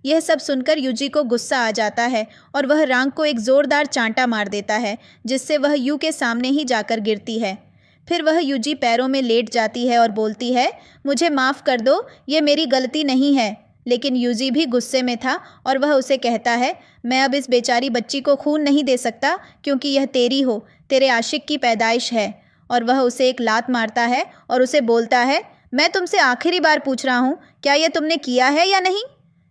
यह सब सुनकर यूजी को गुस्सा आ जाता है और वह रांग को एक ज़ोरदार चांटा मार देता है, जिससे वह यू के सामने ही जाकर गिरती है। फिर वह यूजी पैरों में लेट जाती है और बोलती है, मुझे माफ़ कर दो, ये मेरी गलती नहीं है। लेकिन यूजी भी गुस्से में था और वह उसे कहता है, मैं अब इस बेचारी बच्ची को खून नहीं दे सकता क्योंकि यह तेरी हो, तेरे आशिक की पैदाइश है। और वह उसे एक लात मारता है और उसे बोलता है, मैं तुमसे आखिरी बार पूछ रहा हूँ, क्या यह तुमने किया है या नहीं।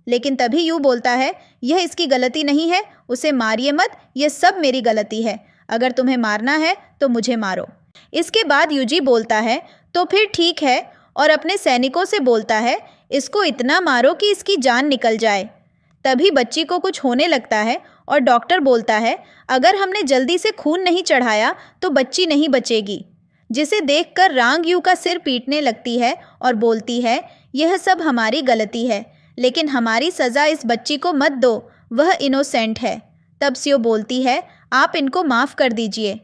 लेकिन तभी यू बोलता है, यह इसकी गलती नहीं है, उसे मारिए मत, यह सब मेरी गलती है। अगर तुम्हें मारना है तो मुझे मारो। इसके बाद यूजी बोलता है, तो फिर ठीक है, और अपने सैनिकों से बोलता है, इसको इतना मारो कि इसकी जान निकल जाए। तभी बच्ची को कुछ होने लगता है और डॉक्टर बोलता है, अगर हमने जल्दी से खून नहीं चढ़ाया तो बच्ची नहीं बचेगी। जिसे देखकर रांग यू का सिर पीटने लगती है और बोलती है, यह सब हमारी गलती है, लेकिन हमारी सज़ा इस बच्ची को मत दो, वह इनोसेंट है। तब सियो बोलती है, आप इनको माफ़ कर दीजिए।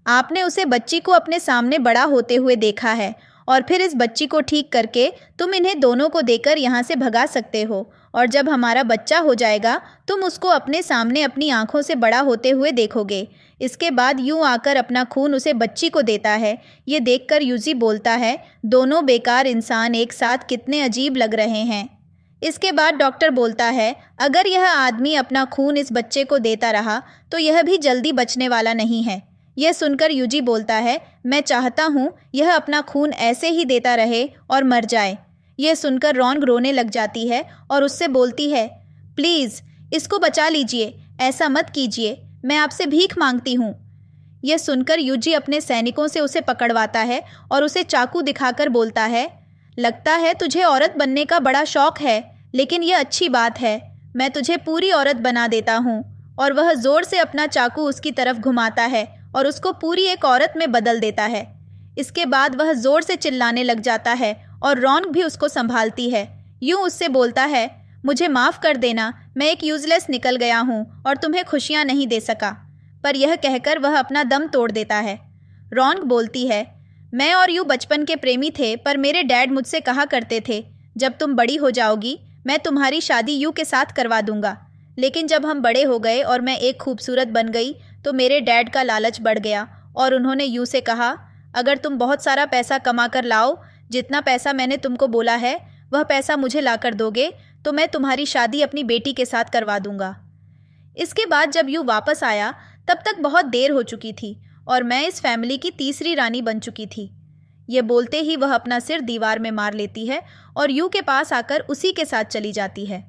आपने उसे बच्ची को अपने सामने बड़ा होते हुए देखा है और फिर इस बच्ची को ठीक करके तुम इन्हें दोनों को देकर यहाँ से भगा सकते हो, और जब हमारा बच्चा हो जाएगा तुम उसको अपने सामने अपनी आंखों से बड़ा होते हुए देखोगे। इसके बाद यूं आकर अपना खून उसे बच्ची को देता है। ये देखकर यूजी बोलता है, दोनों बेकार इंसान एक साथ कितने अजीब लग रहे हैं। इसके बाद डॉक्टर बोलता है, अगर यह आदमी अपना खून इस बच्चे को देता रहा तो यह भी जल्दी बचने वाला नहीं है। यह सुनकर यूजी बोलता है, मैं चाहता हूँ यह अपना खून ऐसे ही देता रहे और मर जाए। यह सुनकर रॉन रोने लग जाती है और उससे बोलती है, प्लीज़ इसको बचा लीजिए, ऐसा मत कीजिए, मैं आपसे भीख मांगती हूँ। यह सुनकर यूजी अपने सैनिकों से उसे पकड़वाता है और उसे चाकू दिखाकर बोलता है, लगता है तुझे औरत बनने का बड़ा शौक है, लेकिन यह अच्छी बात है, मैं तुझे पूरी औरत बना देता हूँ। और वह ज़ोर से अपना चाकू उसकी तरफ घुमाता है और उसको पूरी एक औरत में बदल देता है। इसके बाद वह ज़ोर से चिल्लाने लग जाता है और रॉन भी उसको संभालती है। यूँ उससे बोलता है, मुझे माफ़ कर देना, मैं एक यूज़लेस निकल गया हूँ और तुम्हें खुशियाँ नहीं दे सका। पर यह कहकर वह अपना दम तोड़ देता है। रॉन बोलती है, मैं और यू बचपन के प्रेमी थे, पर मेरे डैड मुझसे कहा करते थे, जब तुम बड़ी हो जाओगी मैं तुम्हारी शादी यू के साथ करवा दूंगा। लेकिन जब हम बड़े हो गए और मैं एक खूबसूरत बन गई तो मेरे डैड का लालच बढ़ गया और उन्होंने यू से कहा, अगर तुम बहुत सारा पैसा कमा कर लाओ, जितना पैसा मैंने तुमको बोला है वह पैसा मुझे ला कर दोगे तो मैं तुम्हारी शादी अपनी बेटी के साथ करवा दूंगा। इसके बाद जब यू वापस आया तब तक बहुत देर हो चुकी थी और मैं इस फैमिली की तीसरी रानी बन चुकी थी। ये बोलते ही वह अपना सिर दीवार में मार लेती है और यू के पास आकर उसी के साथ चली जाती है।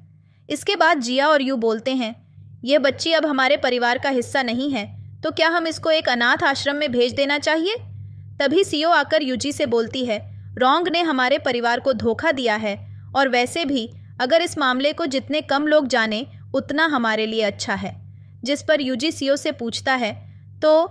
इसके बाद जिया और यू बोलते हैं, यह बच्ची अब हमारे परिवार का हिस्सा नहीं है, तो क्या हम इसको एक अनाथ आश्रम में भेज देना चाहिए। तभी सीओ आकर यूजी से बोलती है, रॉन्ग ने हमारे परिवार को धोखा दिया है और वैसे भी अगर इस मामले को जितने कम लोग जाने उतना हमारे लिए अच्छा है। जिस पर यूजी सीओ से पूछता है, तो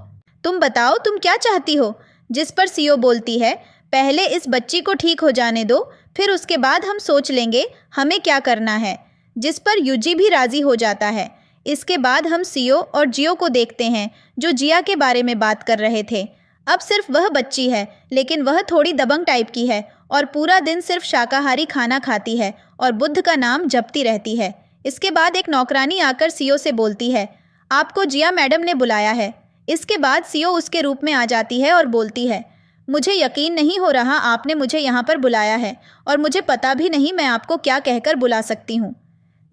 तुम बताओ तुम क्या चाहती हो। जिस पर सीओ बोलती है, पहले इस बच्ची को ठीक हो जाने दो, फिर उसके बाद हम सोच लेंगे हमें क्या करना है। जिस पर यूजी भी राज़ी हो जाता है। इसके बाद हम सीओ और जियो को देखते हैं जो जिया के बारे में बात कर रहे थे। अब सिर्फ वह बच्ची है, लेकिन वह थोड़ी दबंग टाइप की है और पूरा दिन सिर्फ शाकाहारी खाना खाती है और बुद्ध का नाम जपती रहती है। इसके बाद एक नौकरानी आकर सीओ से बोलती है, आपको जिया मैडम ने बुलाया है। इसके बाद सीओ उसके रूप में आ जाती है और बोलती है, मुझे यकीन नहीं हो रहा आपने मुझे यहाँ पर बुलाया है और मुझे पता भी नहीं मैं आपको क्या कहकर बुला सकती हूँ।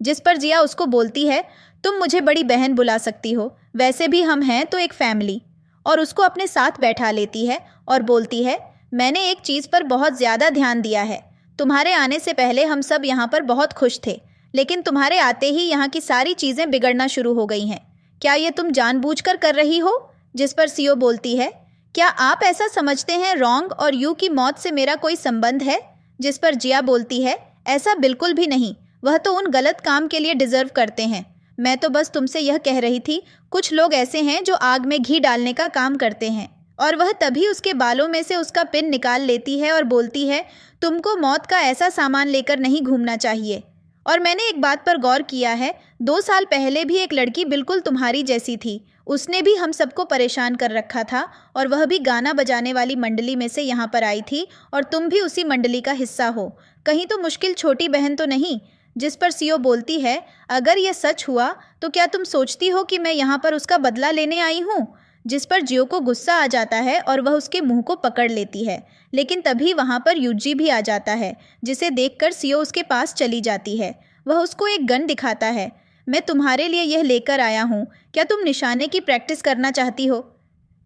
जिस पर जिया उसको बोलती है, तुम मुझे बड़ी बहन बुला सकती हो, वैसे भी हम हैं तो एक फैमिली। और उसको अपने साथ बैठा लेती है और बोलती है, मैंने एक चीज़ पर बहुत ज़्यादा ध्यान दिया है। तुम्हारे आने से पहले हम सब यहाँ पर बहुत खुश थे, लेकिन तुम्हारे आते ही यहाँ की सारी चीज़ें बिगड़ना शुरू हो गई हैं। क्या ये तुम जानबूझकर कर रही हो? जिस पर सीओ बोलती है, क्या आप ऐसा समझते हैं रोंग और यू की मौत से मेरा कोई संबंध है? जिस पर जिया बोलती है, ऐसा बिल्कुल भी नहीं, वह तो उन गलत काम के लिए डिजर्व करते हैं। मैं तो बस तुमसे यह कह रही थी, कुछ लोग ऐसे हैं जो आग में घी डालने का काम करते हैं। और वह तभी उसके बालों में से उसका पिन निकाल लेती है और बोलती है, तुमको मौत का ऐसा सामान लेकर नहीं घूमना चाहिए। और मैंने एक बात पर गौर किया है, 2 साल पहले भी एक लड़की बिल्कुल तुम्हारी जैसी थी। उसने भी हम सबको परेशान कर रखा था और वह भी गाना बजाने वाली मंडली में से यहाँ पर आई थी और तुम भी उसी मंडली का हिस्सा हो। कहीं तो मुश्किल छोटी बहन तो नहीं? जिस पर सीओ बोलती है, अगर यह सच हुआ तो क्या तुम सोचती हो कि मैं यहाँ पर उसका बदला लेने आई हूँ? जिस पर जियो को गुस्सा आ जाता है और वह उसके मुंह को पकड़ लेती है, लेकिन तभी वहाँ पर यूजी भी आ जाता है, जिसे देखकर सीओ उसके पास चली जाती है। वह उसको एक गन दिखाता है। मैं तुम्हारे लिए यह लेकर आया हूँ, क्या तुम निशाने की प्रैक्टिस करना चाहती हो?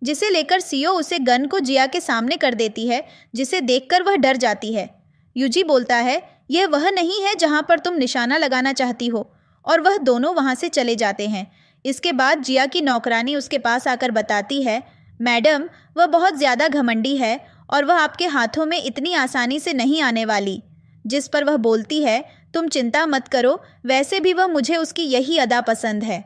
जिसे लेकर सीओ उसे गन को जिया के सामने कर देती है, जिसे देखकर वह डर जाती है। यूजी बोलता है, यह वह नहीं है जहाँ पर तुम निशाना लगाना चाहती हो, और वह दोनों वहाँ से चले जाते हैं। इसके बाद जिया की नौकरानी उसके पास आकर बताती है, मैडम, वह बहुत ज़्यादा घमंडी है और वह आपके हाथों में इतनी आसानी से नहीं आने वाली। जिस पर वह बोलती है, तुम चिंता मत करो, वैसे भी वह मुझे उसकी यही अदा पसंद है।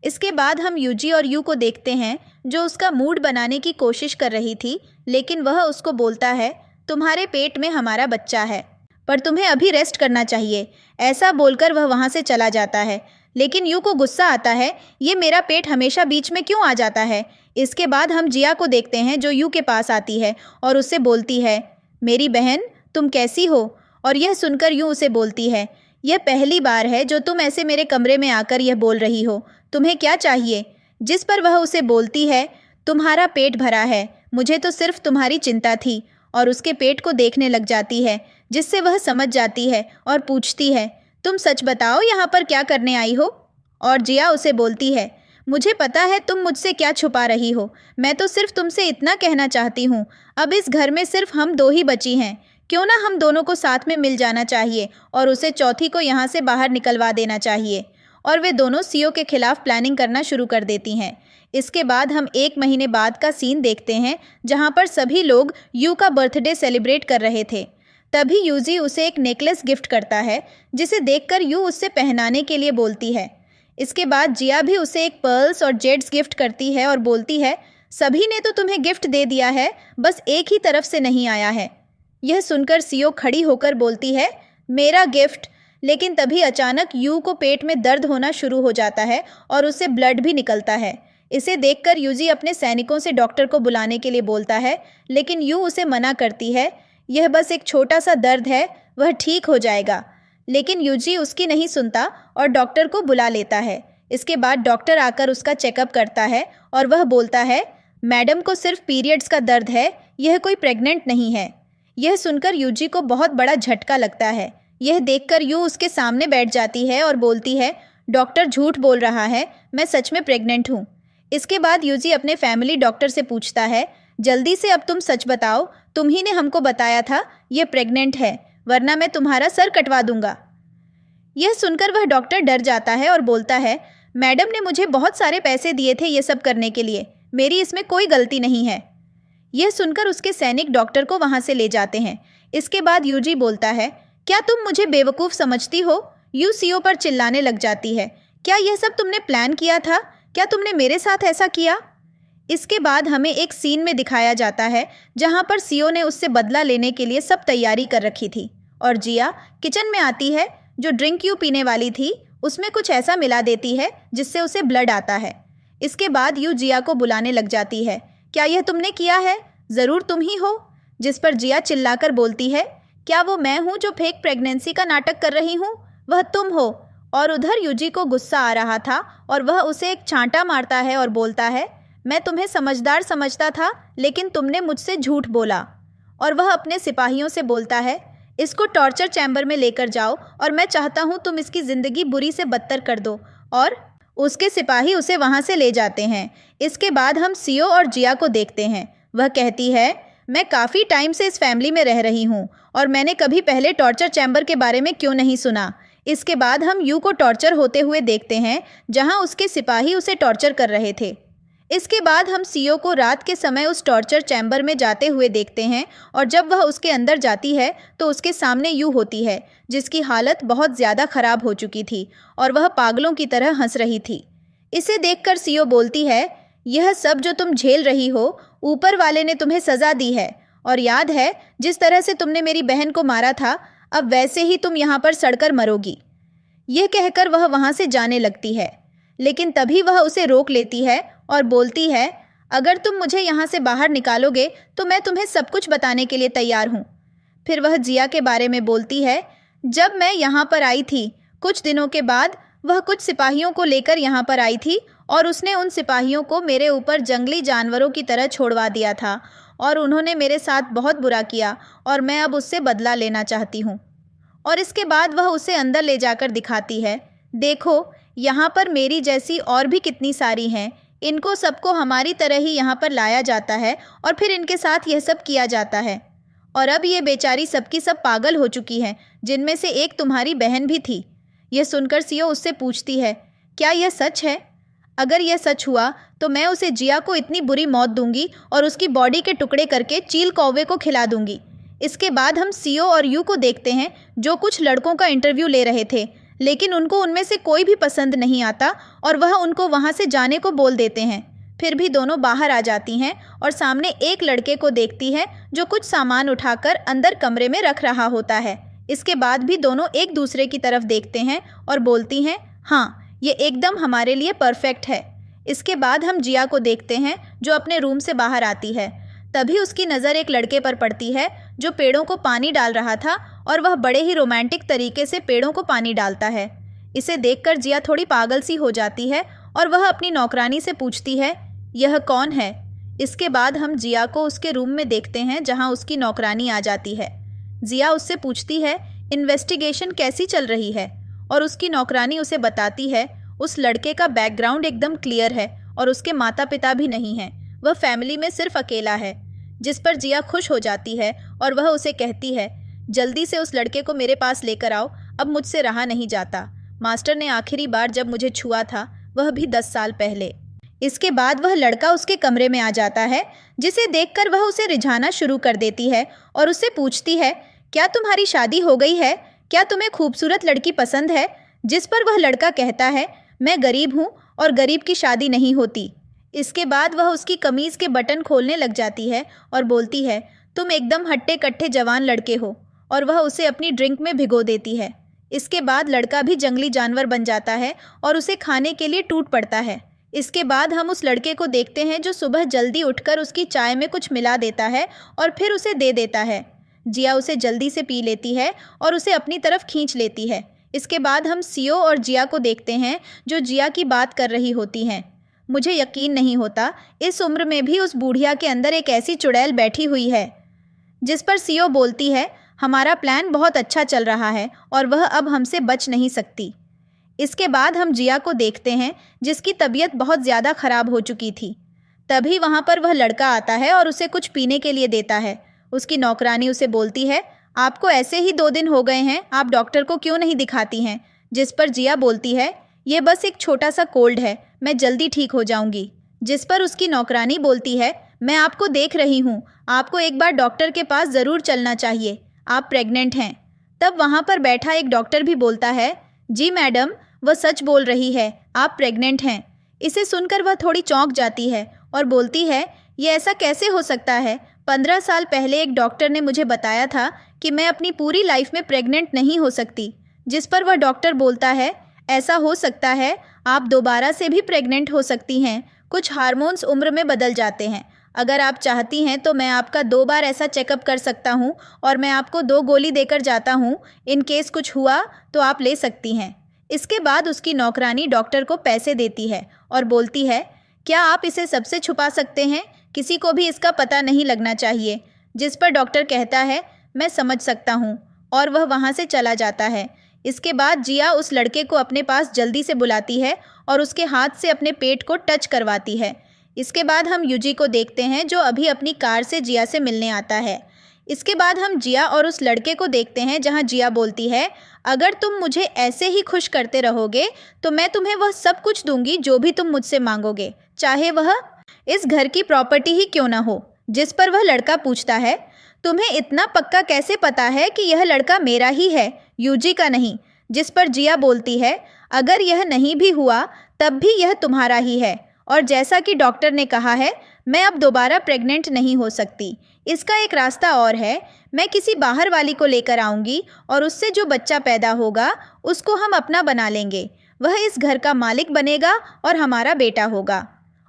इसके बाद हम यूजी और यू को देखते हैं, जो उसका मूड बनाने की कोशिश कर रही थी, लेकिन वह उसको बोलता है, तुम्हारे पेट में हमारा बच्चा है, पर तुम्हें अभी रेस्ट करना चाहिए। ऐसा बोलकर वह वहाँ से चला जाता है, लेकिन यू को गुस्सा आता है, ये मेरा पेट हमेशा बीच में क्यों आ जाता है। इसके बाद हम जिया को देखते हैं, जो यू के पास आती है और उससे बोलती है, मेरी बहन, तुम कैसी हो? और यह सुनकर यूँ उसे बोलती है, यह पहली बार है जो तुम ऐसे मेरे कमरे में आकर यह बोल रही हो, तुम्हें क्या चाहिए? जिस पर वह उसे बोलती है, तुम्हारा पेट भरा है, मुझे तो सिर्फ तुम्हारी चिंता थी। और उसके पेट को देखने लग जाती है, जिससे वह समझ जाती है और पूछती है, तुम सच बताओ यहाँ पर क्या करने आई हो? और जिया उसे बोलती है, मुझे पता है तुम मुझसे क्या छुपा रही हो, मैं तो सिर्फ तुमसे इतना कहना चाहती हूँ, अब इस घर में सिर्फ हम 2 ही बची हैं, क्यों ना हम दोनों को साथ में मिल जाना चाहिए और उसे चौथी को यहाँ से बाहर निकलवा देना चाहिए। और वे दोनों सीओ के खिलाफ प्लानिंग करना शुरू कर देती हैं। इसके बाद हम 1 महीने बाद का सीन देखते हैं, जहाँ पर सभी लोग यू का बर्थडे सेलिब्रेट कर रहे थे। तभी यूजी उसे एक नेकलेस गिफ्ट करता है, जिसे देखकर यू उससे पहनाने के लिए बोलती है। इसके बाद जिया भी उसे एक पर्ल्स और जेड्स गिफ्ट करती है और बोलती है, सभी ने तो तुम्हें गिफ्ट दे दिया है, बस एक ही तरफ से नहीं आया है। यह सुनकर सीओ खड़ी होकर बोलती है, मेरा गिफ्ट। लेकिन तभी अचानक यू को पेट में दर्द होना शुरू हो जाता है और उससे ब्लड भी निकलता है। इसे देखकर यूजी अपने सैनिकों से डॉक्टर को बुलाने के लिए बोलता है, लेकिन यू उसे मना करती है, यह बस एक छोटा सा दर्द है, वह ठीक हो जाएगा। लेकिन यूजी उसकी नहीं सुनता और डॉक्टर को बुला लेता है। इसके बाद डॉक्टर आकर उसका चेकअप करता है और वह बोलता है, मैडम को सिर्फ पीरियड्स का दर्द है, यह कोई प्रेग्नेंट नहीं है। यह सुनकर यूजी को बहुत बड़ा झटका लगता है। यह देखकर यू उसके सामने बैठ जाती है और बोलती है, डॉक्टर झूठ बोल रहा है, मैं सच में प्रेग्नेंट हूँ। इसके बाद यूजी अपने फैमिली डॉक्टर से पूछता है, जल्दी से अब तुम सच बताओ, तुम ही ने हमको बताया था ये प्रेग्नेंट है, वरना मैं तुम्हारा सर कटवा दूंगा। यह सुनकर वह डॉक्टर डर जाता है और बोलता है, मैडम ने मुझे बहुत सारे पैसे दिए थे ये सब करने के लिए, मेरी इसमें कोई गलती नहीं है। यह सुनकर उसके सैनिक डॉक्टर को वहाँ से ले जाते हैं। इसके बाद यूजी बोलता है, क्या तुम मुझे बेवकूफ़ समझती हो? यू सीओ पर चिल्लाने लग जाती है, क्या यह सब तुमने प्लान किया था? क्या तुमने मेरे साथ ऐसा किया? इसके बाद हमें एक सीन में दिखाया जाता है, जहाँ पर सीओ ने उससे बदला लेने के लिए सब तैयारी कर रखी थी और जिया किचन में आती है। जो ड्रिंक यू पीने वाली थी, उसमें कुछ ऐसा मिला देती है जिससे उसे ब्लड आता है। इसके बाद यू जिया को बुलाने लग जाती है, क्या यह तुमने किया है? ज़रूर तुम ही हो। जिस पर जिया चिल्लाकर बोलती है, क्या वो मैं हूँ जो फेक प्रेगनेंसी का नाटक कर रही हूँ? वह तुम हो। और उधर यूजी को गुस्सा आ रहा था और वह उसे एक छांटा मारता है और बोलता है, मैं तुम्हें समझदार समझता था, लेकिन तुमने मुझसे झूठ बोला। और वह अपने सिपाहियों से बोलता है, इसको टॉर्चर चैम्बर में लेकर जाओ और मैं चाहता हूँ तुम इसकी ज़िंदगी बुरी से बदतर कर दो। और उसके सिपाही उसे वहाँ से ले जाते हैं। इसके बाद हम सीओ और जिया को देखते हैं। वह कहती है, मैं काफ़ी टाइम से इस फैमिली में रह रही हूँ और मैंने कभी पहले टॉर्चर चैम्बर के बारे में क्यों नहीं सुना। इसके बाद हम यू को टॉर्चर होते हुए देखते हैं जहाँ उसके सिपाही उसे टॉर्चर कर रहे थे। इसके बाद हम सीओ को रात के समय उस टॉर्चर चैम्बर में जाते हुए देखते हैं और जब वह उसके अंदर जाती है तो उसके सामने यू होती है जिसकी हालत बहुत ज़्यादा ख़राब हो चुकी थी और वह पागलों की तरह हंस रही थी। इसे देखकर सीओ बोलती है, यह सब जो तुम झेल रही हो, ऊपर वाले ने तुम्हें सज़ा दी है और याद है जिस तरह से तुमने मेरी बहन को मारा था, अब वैसे ही तुम यहाँ पर सड़कर मरोगी। यह कहकर वह वहाँ से जाने लगती है, लेकिन तभी वह उसे रोक लेती है और बोलती है, अगर तुम मुझे यहाँ से बाहर निकालोगे तो मैं तुम्हें सब कुछ बताने के लिए तैयार हूँ। फिर वह जिया के बारे में बोलती है, जब मैं यहाँ पर आई थी कुछ दिनों के बाद वह कुछ सिपाहियों को लेकर यहाँ पर आई थी और उसने उन सिपाहियों को मेरे ऊपर जंगली जानवरों की तरह छोड़वा दिया था और उन्होंने मेरे साथ बहुत बुरा किया और मैं अब उससे बदला लेना चाहती हूँ। और इसके बाद वह उसे अंदर ले जाकर दिखाती है, देखो यहाँ पर मेरी जैसी और भी कितनी सारी हैं, इनको सबको हमारी तरह ही यहाँ पर लाया जाता है और फिर इनके साथ यह सब किया जाता है। और अब ये बेचारी सबकी सब पागल हो चुकी हैं, जिनमें से एक तुम्हारी बहन भी थी। यह सुनकर सीओ उससे पूछती है, क्या यह सच है? अगर यह सच हुआ तो मैं उसे जिया को इतनी बुरी मौत दूंगी और उसकी बॉडी के टुकड़े करके चील कौवे को खिला दूंगी। इसके बाद हम सीओ और यू को देखते हैं जो कुछ लड़कों का इंटरव्यू ले रहे थे, लेकिन उनको उनमें से कोई भी पसंद नहीं आता और वह उनको वहाँ से जाने को बोल देते हैं। फिर भी दोनों बाहर आ जाती हैं और सामने एक लड़के को देखती है जो कुछ सामान उठाकर अंदर कमरे में रख रहा होता है। इसके बाद भी दोनों एक दूसरे की तरफ देखते हैं और बोलती हैं, हाँ ये एकदम हमारे लिए परफेक्ट है। इसके बाद हम जिया को देखते हैं जो अपने रूम से बाहर आती है। तभी उसकी नज़र एक लड़के पर पड़ती है जो पेड़ों को पानी डाल रहा था और वह बड़े ही रोमांटिक तरीके से पेड़ों को पानी डालता है। इसे देखकर जिया थोड़ी पागल सी हो जाती है और वह अपनी नौकरानी से पूछती है, यह कौन है? इसके बाद हम जिया को उसके रूम में देखते हैं जहां उसकी नौकरानी आ जाती है। जिया उससे पूछती है, इन्वेस्टिगेशन कैसी चल रही है? और उसकी नौकरानी उसे बताती है, उस लड़के का बैकग्राउंड एकदम क्लियर है और उसके माता पिता भी नहीं हैं, वह फैमिली में सिर्फ अकेला है। जिस पर जिया खुश हो जाती है और वह उसे कहती है, जल्दी से उस लड़के को मेरे पास लेकर आओ, अब मुझसे रहा नहीं जाता। मास्टर ने आखिरी बार जब मुझे छुआ था वह भी 10 साल पहले। इसके बाद वह लड़का उसके कमरे में आ जाता है, जिसे देखकर वह उसे रिझाना शुरू कर देती है और उससे पूछती है, क्या तुम्हारी शादी हो गई है? क्या तुम्हें खूबसूरत लड़की पसंद है? जिस पर वह लड़का कहता है, मैं गरीब हूँ और गरीब की शादी नहीं होती। इसके बाद वह उसकी कमीज़ के बटन खोलने लग जाती है और बोलती है, तुम एकदम हट्टे कट्टे जवान लड़के हो, और वह उसे अपनी ड्रिंक में भिगो देती है। इसके बाद लड़का भी जंगली जानवर बन जाता है और उसे खाने के लिए टूट पड़ता है। इसके बाद हम उस लड़के को देखते हैं जो सुबह जल्दी उठकर उसकी चाय में कुछ मिला देता है और फिर उसे दे देता है। जिया उसे जल्दी से पी लेती है और उसे अपनी तरफ खींच लेती है। इसके बाद हम सीओ और जिया को देखते हैं जो जिया की बात कर रही होती हैं। मुझे यकीन नहीं होता इस उम्र में भी उस बूढ़िया के अंदर एक ऐसी चुड़ैल बैठी हुई है। जिस पर सीओ बोलती है, हमारा प्लान बहुत अच्छा चल रहा है और वह अब हमसे बच नहीं सकती। इसके बाद हम जिया को देखते हैं जिसकी तबीयत बहुत ज़्यादा ख़राब हो चुकी थी। तभी वहाँ पर वह लड़का आता है और उसे कुछ पीने के लिए देता है। उसकी नौकरानी उसे बोलती है, आपको ऐसे ही 2 दिन हो गए हैं, आप डॉक्टर को क्यों नहीं दिखाती हैं? जिस पर जिया बोलती है, ये बस एक छोटा सा कोल्ड है, मैं जल्दी ठीक हो जाऊंगी। जिस पर उसकी नौकरानी बोलती है, मैं आपको देख रही हूँ, आपको एक बार डॉक्टर के पास ज़रूर चलना चाहिए, आप प्रेग्नेंट हैं। तब वहाँ पर बैठा एक डॉक्टर भी बोलता है, जी मैडम, वह सच बोल रही है, आप प्रेग्नेंट हैं। इसे सुनकर वह थोड़ी चौंक जाती है और बोलती है, ये ऐसा कैसे हो सकता है? 15 साल पहले एक डॉक्टर ने मुझे बताया था कि मैं अपनी पूरी लाइफ में प्रेग्नेंट नहीं हो सकती। जिस पर वह डॉक्टर बोलता है, ऐसा हो सकता है, आप दोबारा से भी प्रेग्नेंट हो सकती हैं, कुछ हार्मोन्स उम्र में बदल जाते हैं। अगर आप चाहती हैं तो मैं आपका 2 बार ऐसा चेकअप कर सकता हूँ और मैं आपको 2 गोली देकर जाता हूँ, इन केस कुछ हुआ तो आप ले सकती हैं। इसके बाद उसकी नौकरानी डॉक्टर को पैसे देती है और बोलती है, क्या आप इसे सबसे छुपा सकते हैं? किसी को भी इसका पता नहीं लगना चाहिए। जिस पर डॉक्टर कहता है, मैं समझ सकता हूँ, और वह वहाँ से चला जाता है। इसके बाद जिया उस लड़के को अपने पास जल्दी से बुलाती है और उसके हाथ से अपने पेट को टच करवाती है। इसके बाद हम यूजी को देखते हैं जो अभी अपनी कार से जिया से मिलने आता है। इसके बाद हम जिया और उस लड़के को देखते हैं जहां जिया बोलती है, अगर तुम मुझे ऐसे ही खुश करते रहोगे तो मैं तुम्हें वह सब कुछ दूंगी जो भी तुम मुझसे मांगोगे, चाहे वह इस घर की प्रॉपर्टी ही क्यों ना हो। जिस पर वह लड़का पूछता है, तुम्हें इतना पक्का कैसे पता है कि यह लड़का मेरा ही है, यूजी का नहीं। जिस पर जिया बोलती है, अगर यह नहीं भी हुआ तब भी यह तुम्हारा ही है, और जैसा कि डॉक्टर ने कहा है मैं अब दोबारा प्रेग्नेंट नहीं हो सकती। इसका एक रास्ता और है, मैं किसी बाहर वाली को लेकर आऊँगी और उससे जो बच्चा पैदा होगा उसको हम अपना बना लेंगे। वह इस घर का मालिक बनेगा और हमारा बेटा होगा।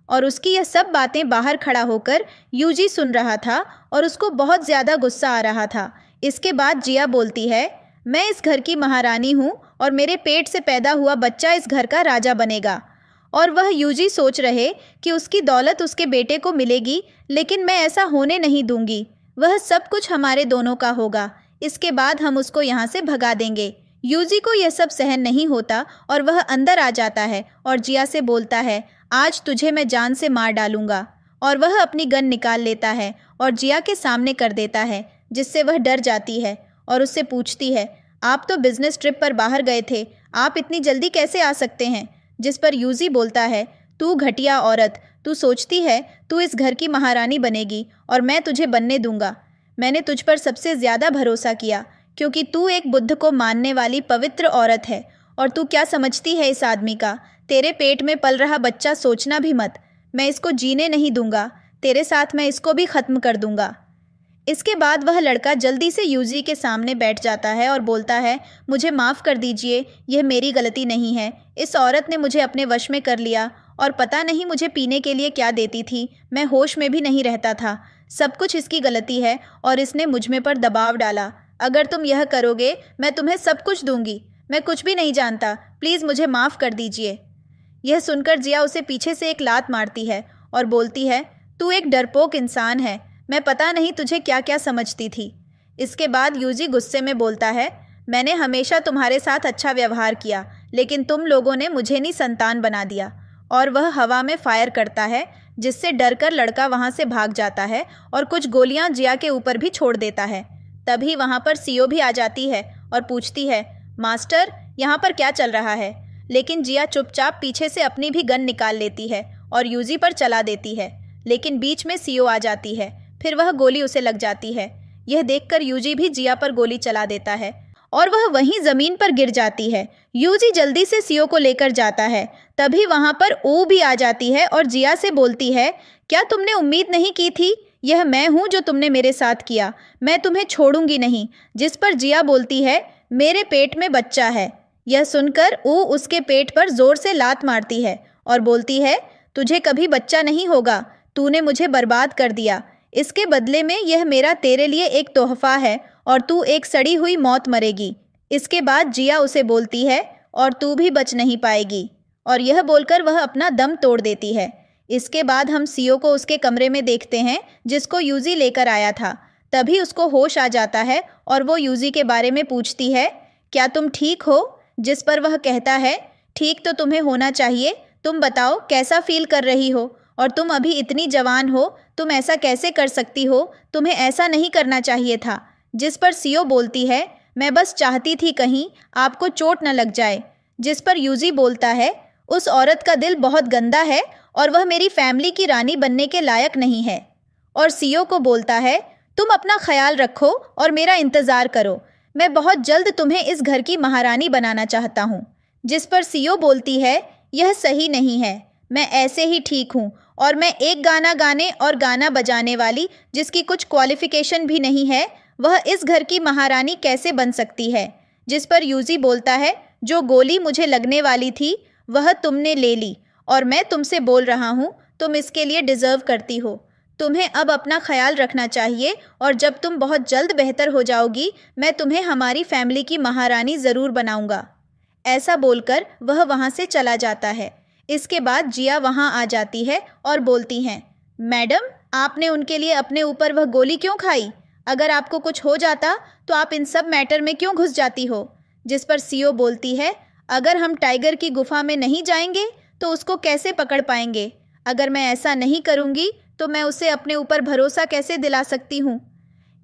और उसकी यह सब बातें बाहर खड़ा होकर यूजी सुन रहा था और उसको बहुत ज़्यादा गुस्सा आ रहा था। इसके बाद जिया बोलती है, मैं इस घर की महारानी हूँ और मेरे पेट से पैदा हुआ बच्चा इस घर का राजा बनेगा। और वह यूजी सोच रहे कि उसकी दौलत उसके बेटे को मिलेगी, लेकिन मैं ऐसा होने नहीं दूंगी। वह सब कुछ हमारे दोनों का होगा। इसके बाद हम उसको यहाँ से भगा देंगे। यूजी को यह सब सहन नहीं होता और वह अंदर आ जाता है और जिया से बोलता है, आज तुझे मैं जान से मार डालूंगा। और वह अपनी गन निकाल लेता है और जिया के सामने कर देता है, जिससे वह डर जाती है और उससे पूछती है, आप तो बिजनेस ट्रिप पर बाहर गए थे, आप इतनी जल्दी कैसे आ सकते हैं। जिस पर यूजी बोलता है, तू घटिया औरत, तू सोचती है तू इस घर की महारानी बनेगी और मैं तुझे बनने दूंगा। मैंने तुझ पर सबसे ज़्यादा भरोसा किया क्योंकि तू एक बुद्ध को मानने वाली पवित्र औरत है। और तू क्या समझती है इस आदमी का, तेरे पेट में पल रहा बच्चा सोचना भी मत। मैं इसको जीने नहीं दूंगा, तेरे साथ मैं इसको भी ख़त्म कर दूंगा। इसके बाद वह लड़का जल्दी से यूजी के सामने बैठ जाता है और बोलता है, मुझे माफ़ कर दीजिए, यह मेरी गलती नहीं है। इस औरत ने मुझे अपने वश में कर लिया और पता नहीं मुझे पीने के लिए क्या देती थी, मैं होश में भी नहीं रहता था। सब कुछ इसकी गलती है और इसने मुझ में पर दबाव डाला। अगर तुम यह करोगे मैं तुम्हें सब कुछ दूंगी। मैं कुछ भी नहीं जानता, प्लीज़ मुझे माफ़ कर दीजिए। यह सुनकर जिया उसे पीछे से एक लात मारती है और बोलती है, तू एक डरपोक इंसान है, मैं पता नहीं तुझे क्या क्या समझती थी। इसके बाद यूजी गुस्से में बोलता है, मैंने हमेशा तुम्हारे साथ अच्छा व्यवहार किया, लेकिन तुम लोगों ने मुझे नहीं संतान बना दिया। और वह हवा में फायर करता है, जिससे डरकर लड़का वहाँ से भाग जाता है और कुछ गोलियाँ जिया के ऊपर भी छोड़ देता है। तभी वहाँ पर सीओ भी आ जाती है और पूछती है, मास्टर यहाँ पर क्या चल रहा है। लेकिन जिया चुपचाप पीछे से अपनी भी गन निकाल लेती है और यूजी पर चला देती है, लेकिन बीच में सीओ आ जाती है, फिर वह गोली उसे लग जाती है। यह देखकर यूजी भी जिया पर गोली चला देता है और वह वहीं ज़मीन पर गिर जाती है। यूजी जल्दी से सीओ को लेकर जाता है, तभी वहाँ पर ओ भी आ जाती है और जिया से बोलती है, क्या तुमने उम्मीद नहीं की थी, यह मैं हूँ जो तुमने मेरे साथ किया, मैं तुम्हें छोड़ूंगी नहीं। जिस पर जिया बोलती है, मेरे पेट में बच्चा है। यह सुनकर ओ उसके पेट पर ज़ोर से लात मारती है और बोलती है, तुझे कभी बच्चा नहीं होगा, तूने मुझे बर्बाद कर दिया। इसके बदले में यह मेरा तेरे लिए एक तोहफा है और तू एक सड़ी हुई मौत मरेगी। इसके बाद जिया उसे बोलती है, और तू भी बच नहीं पाएगी। और यह बोलकर वह अपना दम तोड़ देती है। इसके बाद हम सीओ को उसके कमरे में देखते हैं जिसको यूजी लेकर आया था। तभी उसको होश आ जाता है और वो यूजी के बारे में पूछती है, क्या तुम ठीक हो। जिस पर वह कहता है, ठीक तो तुम्हें होना चाहिए, तुम बताओ कैसा फील कर रही हो, और तुम अभी इतनी जवान हो, तुम ऐसा कैसे कर सकती हो, तुम्हें ऐसा नहीं करना चाहिए था। जिस पर सीओ बोलती है, मैं बस चाहती थी कहीं आपको चोट न लग जाए। जिस पर यूजी बोलता है, उस औरत का दिल बहुत गंदा है और वह मेरी फैमिली की रानी बनने के लायक नहीं है। और सीओ को बोलता है, तुम अपना ख्याल रखो और मेरा इंतज़ार करो, मैं बहुत जल्द तुम्हें इस घर की महारानी बनाना चाहता हूँ। जिस पर सीओ बोलती है, यह सही नहीं है, मैं ऐसे ही ठीक हूँ और मैं एक गाना गाने और गाना बजाने वाली जिसकी कुछ क्वालिफ़िकेशन भी नहीं है, वह इस घर की महारानी कैसे बन सकती है। जिस पर यूजी बोलता है, जो गोली मुझे लगने वाली थी वह तुमने ले ली और मैं तुमसे बोल रहा हूँ, तुम इसके लिए डिज़र्व करती हो। तुम्हें अब अपना ख्याल रखना चाहिए और जब तुम बहुत जल्द बेहतर हो जाओगी मैं तुम्हें हमारी फैमिली की महारानी ज़रूर बनाऊंगा। ऐसा बोलकर वह वहाँ से चला जाता है। इसके बाद जिया वहाँ आ जाती है और बोलती हैं, मैडम आपने उनके लिए अपने ऊपर वह गोली क्यों खाई, अगर आपको कुछ हो जाता तो आप इन सब मैटर में क्यों घुस जाती हो। जिस पर सीओ बोलती है, अगर हम टाइगर की गुफा में नहीं जाएंगे तो उसको कैसे पकड़ पाएंगे, अगर मैं ऐसा नहीं करूँगी तो मैं उसे अपने ऊपर भरोसा कैसे दिला सकती हूँ।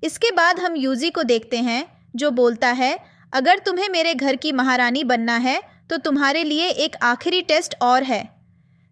इसके बाद हम यूजी को देखते हैं जो बोलता है, अगर तुम्हें मेरे घर की महारानी बनना है तो तुम्हारे लिए एक आखिरी टेस्ट और है।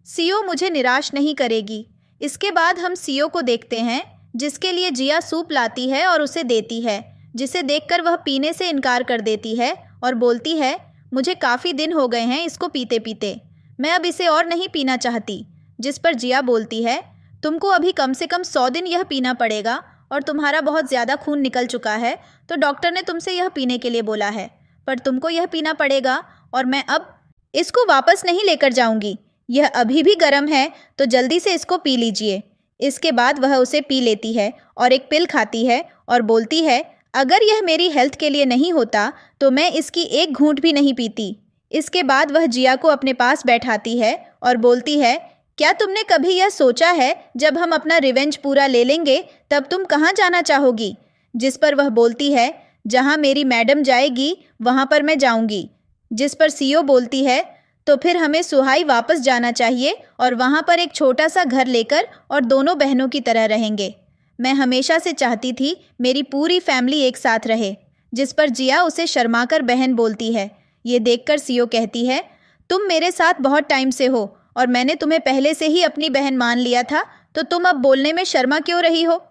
सीओ मुझे निराश नहीं करेगी। इसके बाद हम सीओ को देखते हैं जिसके लिए जिया सूप लाती है और उसे देती है, जिसे देखकर वह पीने से इनकार कर देती है और बोलती है, मुझे काफ़ी दिन हो गए हैं इसको पीते पीते, मैं अब इसे और नहीं पीना चाहती। जिस पर जिया बोलती है, तुमको अभी कम से कम 100 दिन यह पीना पड़ेगा और तुम्हारा बहुत ज़्यादा खून निकल चुका है, तो डॉक्टर ने तुमसे यह पीने के लिए बोला है, पर तुमको यह पीना पड़ेगा और मैं अब इसको वापस नहीं लेकर जाऊंगी। यह अभी भी गर्म है तो जल्दी से इसको पी लीजिए। इसके बाद वह उसे पी लेती है और एक पिल खाती है और बोलती है, अगर यह मेरी हेल्थ के लिए नहीं होता तो मैं इसकी एक घूंट भी नहीं पीती। इसके बाद वह जिया को अपने पास बैठाती है और बोलती है, क्या तुमने कभी यह सोचा है जब हम अपना रिवेंज पूरा ले लेंगे तब तुम कहाँ जाना चाहोगी। जिस पर वह बोलती है, जहाँ मेरी मैडम जाएगी वहाँ पर मैं जाऊँगी। जिस पर सीओ बोलती है, तो फिर हमें सुहाई वापस जाना चाहिए और वहाँ पर एक छोटा सा घर लेकर और दोनों बहनों की तरह रहेंगे। मैं हमेशा से चाहती थी मेरी पूरी फैमिली एक साथ रहे। जिस पर जिया उसे शर्माकर बहन बोलती है। ये देखकर सीओ कहती है, तुम मेरे साथ बहुत टाइम से हो और मैंने तुम्हें पहले से ही अपनी बहन मान लिया था, तो तुम अब बोलने में शर्मा क्यों रही हो।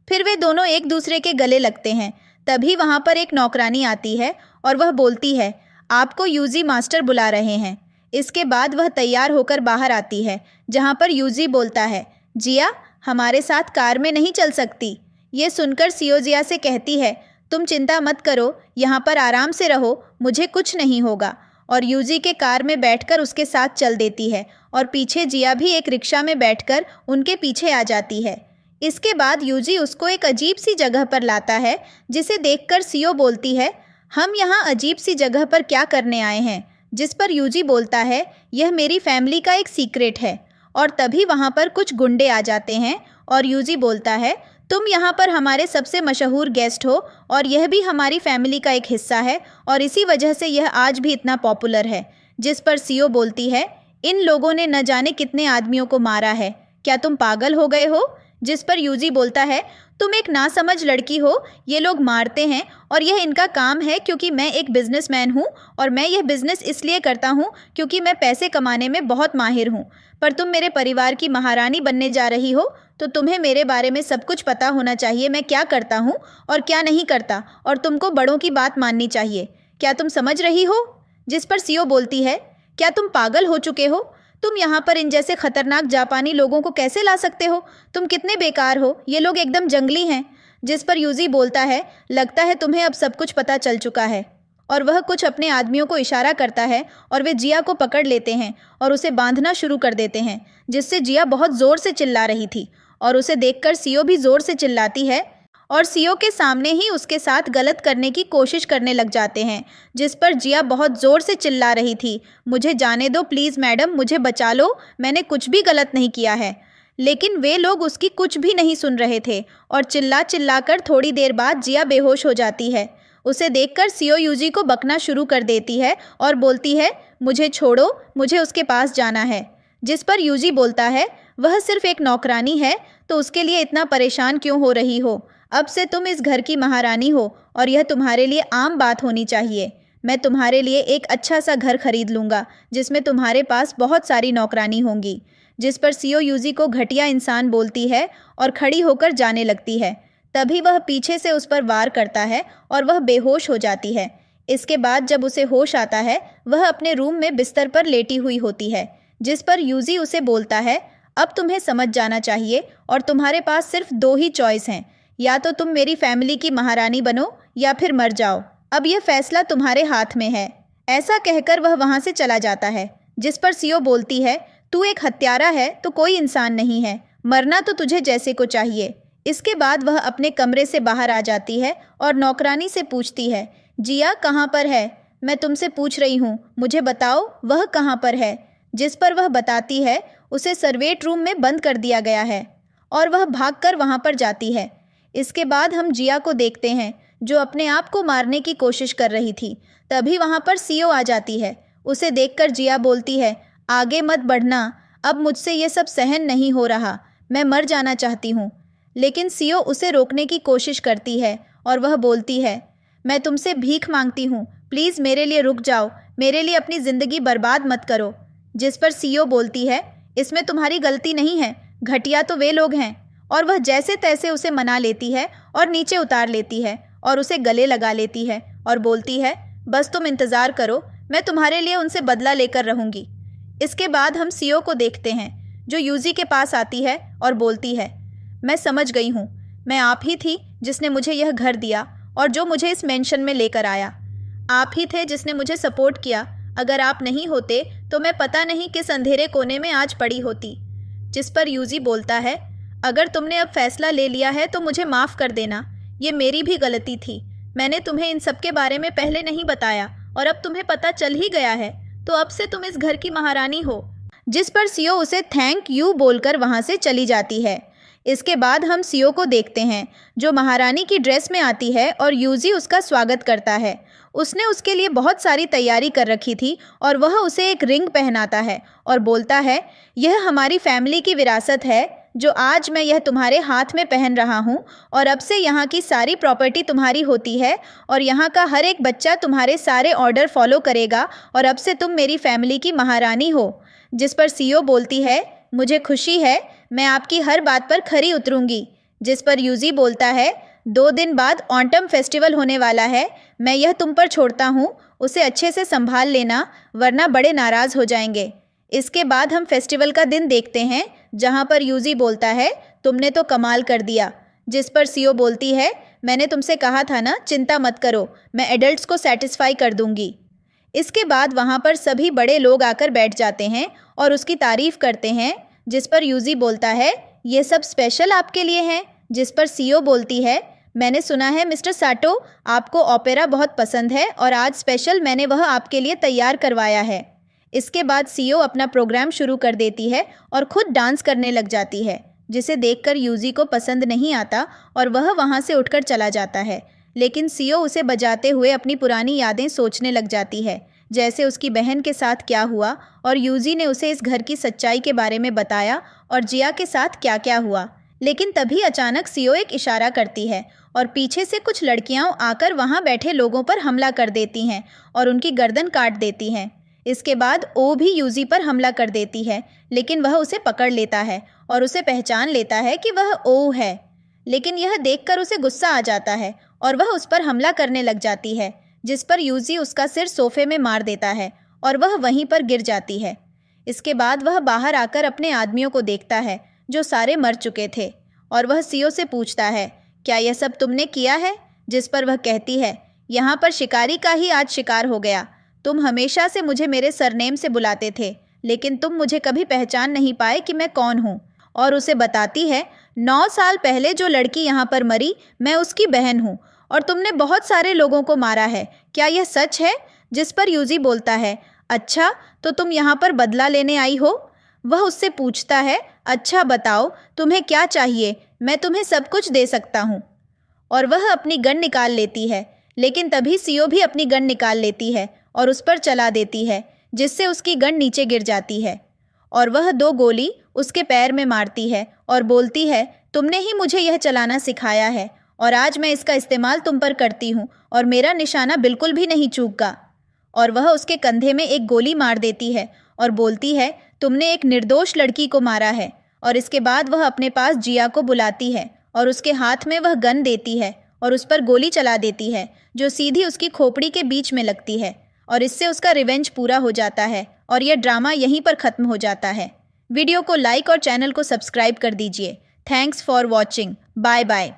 फिर वे दोनों एक दूसरे के गले लगते हैं। तभी वहाँ पर एक नौकरानी आती है और वह बोलती है, आपको यूजी मास्टर बुला रहे हैं। इसके बाद वह तैयार होकर बाहर आती है, जहाँ पर यूजी बोलता है, जिया हमारे साथ कार में नहीं चल सकती। ये सुनकर सीओ जिया से कहती है, तुम चिंता मत करो, यहाँ पर आराम से रहो, मुझे कुछ नहीं होगा। और यूजी के कार में बैठकर उसके साथ चल देती है और पीछे जिया भी एक रिक्शा में बैठकर उनके पीछे आ जाती है। इसके बाद यूजी उसको एक अजीब सी जगह पर लाता है, जिसे देखकर सीओ बोलती है, हम यहाँ अजीब सी जगह पर क्या करने आए हैं। जिस पर यूजी बोलता है, यह मेरी फैमिली का एक सीक्रेट है। और तभी वहाँ पर कुछ गुंडे आ जाते हैं और यूजी बोलता है, तुम यहाँ पर हमारे सबसे मशहूर गेस्ट हो और यह भी हमारी फैमिली का एक हिस्सा है और इसी वजह से यह आज भी इतना पॉपुलर है। जिस पर सीओ बोलती है, इन लोगों ने न जाने कितने आदमियों को मारा है, क्या तुम पागल हो गए हो। जिस पर यूजी बोलता है, तुम एक नासमझ लड़की हो, ये लोग मारते हैं और यह इनका काम है, क्योंकि मैं एक बिजनेसमैन हूँ और मैं यह बिज़नेस इसलिए करता हूँ क्योंकि मैं पैसे कमाने में बहुत माहिर हूँ। पर तुम मेरे परिवार की महारानी बनने जा रही हो तो तुम्हें मेरे बारे में सब कुछ पता होना चाहिए, मैं क्या करता हूँ और क्या नहीं करता, और तुमको बड़ों की बात माननी चाहिए। क्या तुम समझ रही हो। जिस पर सीओ बोलती है, क्या तुम पागल हो चुके हो, तुम यहाँ पर इन जैसे खतरनाक जापानी लोगों को कैसे ला सकते हो, तुम कितने बेकार हो, ये लोग एकदम जंगली हैं। जिस पर यूजी बोलता है, लगता है तुम्हें अब सब कुछ पता चल चुका है। और वह कुछ अपने आदमियों को इशारा करता है और वे जिया को पकड़ लेते हैं और उसे बांधना शुरू कर देते हैं, जिससे जिया बहुत ज़ोर से चिल्ला रही थी और उसे देखकर सीओ भी ज़ोर से चिल्लाती है और सीओ के सामने ही उसके साथ गलत करने की कोशिश करने लग जाते हैं। जिस पर जिया बहुत ज़ोर से चिल्ला रही थी, मुझे जाने दो प्लीज़ मैडम, मुझे बचा लो, मैंने कुछ भी गलत नहीं किया है। लेकिन वे लोग उसकी कुछ भी नहीं सुन रहे थे और चिल्ला चिल्ला कर थोड़ी देर बाद जिया बेहोश हो जाती है। उसे देखकर सीओ यूजी को बकना शुरू कर देती है और बोलती है, मुझे छोड़ो, मुझे उसके पास जाना है। जिस पर यूजी बोलता है, वह सिर्फ एक नौकरानी है तो उसके लिए इतना परेशान क्यों हो रही हो, अब से तुम इस घर की महारानी हो और यह तुम्हारे लिए आम बात होनी चाहिए। मैं तुम्हारे लिए एक अच्छा सा घर खरीद लूँगा जिसमें तुम्हारे पास बहुत सारी नौकरानी होंगी। जिस पर सीओ यूजी को घटिया इंसान बोलती है और खड़ी होकर जाने लगती है। तभी वह पीछे से उस पर वार करता है और वह बेहोश हो जाती है। इसके बाद जब उसे होश आता है, वह अपने रूम में बिस्तर पर लेटी हुई होती है। जिस पर यूजी उसे बोलता है, अब तुम्हें समझ जाना चाहिए और तुम्हारे पास सिर्फ 2 ही चॉइस हैं, या तो तुम मेरी फैमिली की महारानी बनो या फिर मर जाओ। अब यह फैसला तुम्हारे हाथ में है। ऐसा कहकर वह वहाँ से चला जाता है। जिस पर सीओ बोलती है, तू एक हत्यारा है तो कोई इंसान नहीं है, मरना तो तुझे जैसे को चाहिए। इसके बाद वह अपने कमरे से बाहर आ जाती है और नौकरानी से पूछती है, जिया कहाँ पर है, मैं तुमसे पूछ रही हूँ, मुझे बताओ वह कहाँ पर है। जिस पर वह बताती है, उसे सर्वेंट रूम में बंद कर दिया गया है और वह भागकर वहाँ पर जाती है। इसके बाद हम जिया को देखते हैं जो अपने आप को मारने की कोशिश कर रही थी। तभी वहाँ पर सीओ आ जाती है। उसे देखकर जिया बोलती है, आगे मत बढ़ना, अब मुझसे ये सब सहन नहीं हो रहा, मैं मर जाना चाहती हूँ। लेकिन सीओ उसे रोकने की कोशिश करती है और वह बोलती है, मैं तुमसे भीख मांगती हूँ, प्लीज़ मेरे लिए रुक जाओ, मेरे लिए अपनी ज़िंदगी बर्बाद मत करो। जिस पर सीओ बोलती है, इसमें तुम्हारी गलती नहीं है, घटिया तो वे लोग हैं। और वह जैसे तैसे उसे मना लेती है और नीचे उतार लेती है और उसे गले लगा लेती है और बोलती है, बस तुम इंतज़ार करो, मैं तुम्हारे लिए उनसे बदला लेकर रहूँगी। इसके बाद हम सीओ को देखते हैं जो यूजी के पास आती है और बोलती है, मैं समझ गई हूँ, मैं आप ही थी जिसने मुझे यह घर दिया और जो मुझे इस मेंशन में लेकर आया। आप ही थे जिसने मुझे सपोर्ट किया, अगर आप नहीं होते तो मैं पता नहीं किस अंधेरे कोने में आज पड़ी होती। जिस पर यूजी बोलता है, अगर तुमने अब फैसला ले लिया है तो मुझे माफ़ कर देना, ये मेरी भी गलती थी, मैंने तुम्हें इन सब के बारे में पहले नहीं बताया और अब तुम्हें पता चल ही गया है, तो अब से तुम इस घर की महारानी हो। जिस पर सीओ उसे थैंक यू बोलकर वहाँ से चली जाती है। इसके बाद हम सीओ को देखते हैं जो महारानी की ड्रेस में आती है और यूजी उसका स्वागत करता है। उसने उसके लिए बहुत सारी तैयारी कर रखी थी और वह उसे एक रिंग पहनाता है और बोलता है, यह हमारी फैमिली की विरासत है जो आज मैं यह तुम्हारे हाथ में पहन रहा हूँ और अब से यहाँ की सारी प्रॉपर्टी तुम्हारी होती है और यहाँ का हर एक बच्चा तुम्हारे सारे ऑर्डर फॉलो करेगा और अब से तुम मेरी फैमिली की महारानी हो। जिस पर सीओ बोलती है, मुझे खुशी है, मैं आपकी हर बात पर खरी उतरूँगी। जिस पर यूजी बोलता है, 2 दिन बाद ऑटम फेस्टिवल होने वाला है, मैं यह तुम पर छोड़ता हूँ, उसे अच्छे से संभाल लेना वरना बड़े नाराज़ हो जाएंगे। इसके बाद हम फेस्टिवल का दिन देखते हैं जहाँ पर यूजी बोलता है, तुमने तो कमाल कर दिया। जिस पर सीओ बोलती है, मैंने तुमसे कहा था ना, चिंता मत करो, मैं एडल्ट्स को सेटिस्फाई कर दूंगी। इसके बाद वहाँ पर सभी बड़े लोग आकर बैठ जाते हैं और उसकी तारीफ़ करते हैं। जिस पर यूजी बोलता है, ये सब स्पेशल आपके लिए हैं। जिस पर सीओ बोलती है, मैंने सुना है मिस्टर साटो आपको ओपेरा बहुत पसंद है और आज स्पेशल मैंने वह आपके लिए तैयार करवाया है। इसके बाद सीओ अपना प्रोग्राम शुरू कर देती है और ख़ुद डांस करने लग जाती है, जिसे देखकर यूजी को पसंद नहीं आता और वह वहाँ से उठकर चला जाता है। लेकिन सीओ उसे बजाते हुए अपनी पुरानी यादें सोचने लग जाती है, जैसे उसकी बहन के साथ क्या हुआ और यूजी ने उसे इस घर की सच्चाई के बारे में बताया और जिया के साथ क्या क्या हुआ। लेकिन तभी अचानक सीओ एक इशारा करती है और पीछे से कुछ लड़कियां आकर वहां बैठे लोगों पर हमला कर देती हैं और उनकी गर्दन काट देती हैं। इसके बाद ओ भी यूजी पर हमला कर देती है, लेकिन वह उसे पकड़ लेता है और उसे पहचान लेता है कि वह ओ है। लेकिन यह देखकर उसे गुस्सा आ जाता है और वह उस पर हमला करने लग जाती है, जिस पर यूजी उसका सिर सोफे में मार देता है और वह वहीं पर गिर जाती है। इसके बाद वह बाहर आकर अपने आदमियों को देखता है जो सारे मर चुके थे और वह सीओ से पूछता है, क्या यह सब तुमने किया है? जिस पर वह कहती है, यहाँ पर शिकारी का ही आज शिकार हो गया। तुम हमेशा से मुझे मेरे सरनेम से बुलाते थे, लेकिन तुम मुझे कभी पहचान नहीं पाए कि मैं कौन हूँ। और उसे बताती है, 9 साल पहले जो लड़की यहाँ पर मरी, मैं उसकी बहन हूँ और तुमने बहुत सारे लोगों को मारा है, क्या यह सच है? जिस पर यूजी बोलता है, अच्छा तो तुम यहाँ पर बदला लेने आई हो? वह उससे पूछता है, अच्छा बताओ तुम्हें क्या चाहिए, मैं तुम्हें सब कुछ दे सकता हूँ। और वह अपनी गन निकाल लेती है, लेकिन तभी सीओ भी अपनी गन निकाल लेती है और उस पर चला देती है, जिससे उसकी गन नीचे गिर जाती है और वह 2 गोली उसके पैर में मारती है और बोलती है, तुमने ही मुझे यह चलाना सिखाया है और आज मैं इसका इस्तेमाल तुम पर करती हूँ और मेरा निशाना बिल्कुल भी नहीं चूका। और वह उसके कंधे में एक गोली मार देती है और बोलती है, तुमने एक निर्दोष लड़की को मारा है। और इसके बाद वह अपने पास जिया को बुलाती है और उसके हाथ में वह गन देती है और उस पर गोली चला देती है, जो सीधी उसकी खोपड़ी के बीच में लगती है और इससे उसका रिवेंज पूरा हो जाता है और यह ड्रामा यहीं पर ख़त्म हो जाता है। वीडियो को लाइक और चैनल को सब्सक्राइब कर दीजिए। Thanks for watching. Bye bye.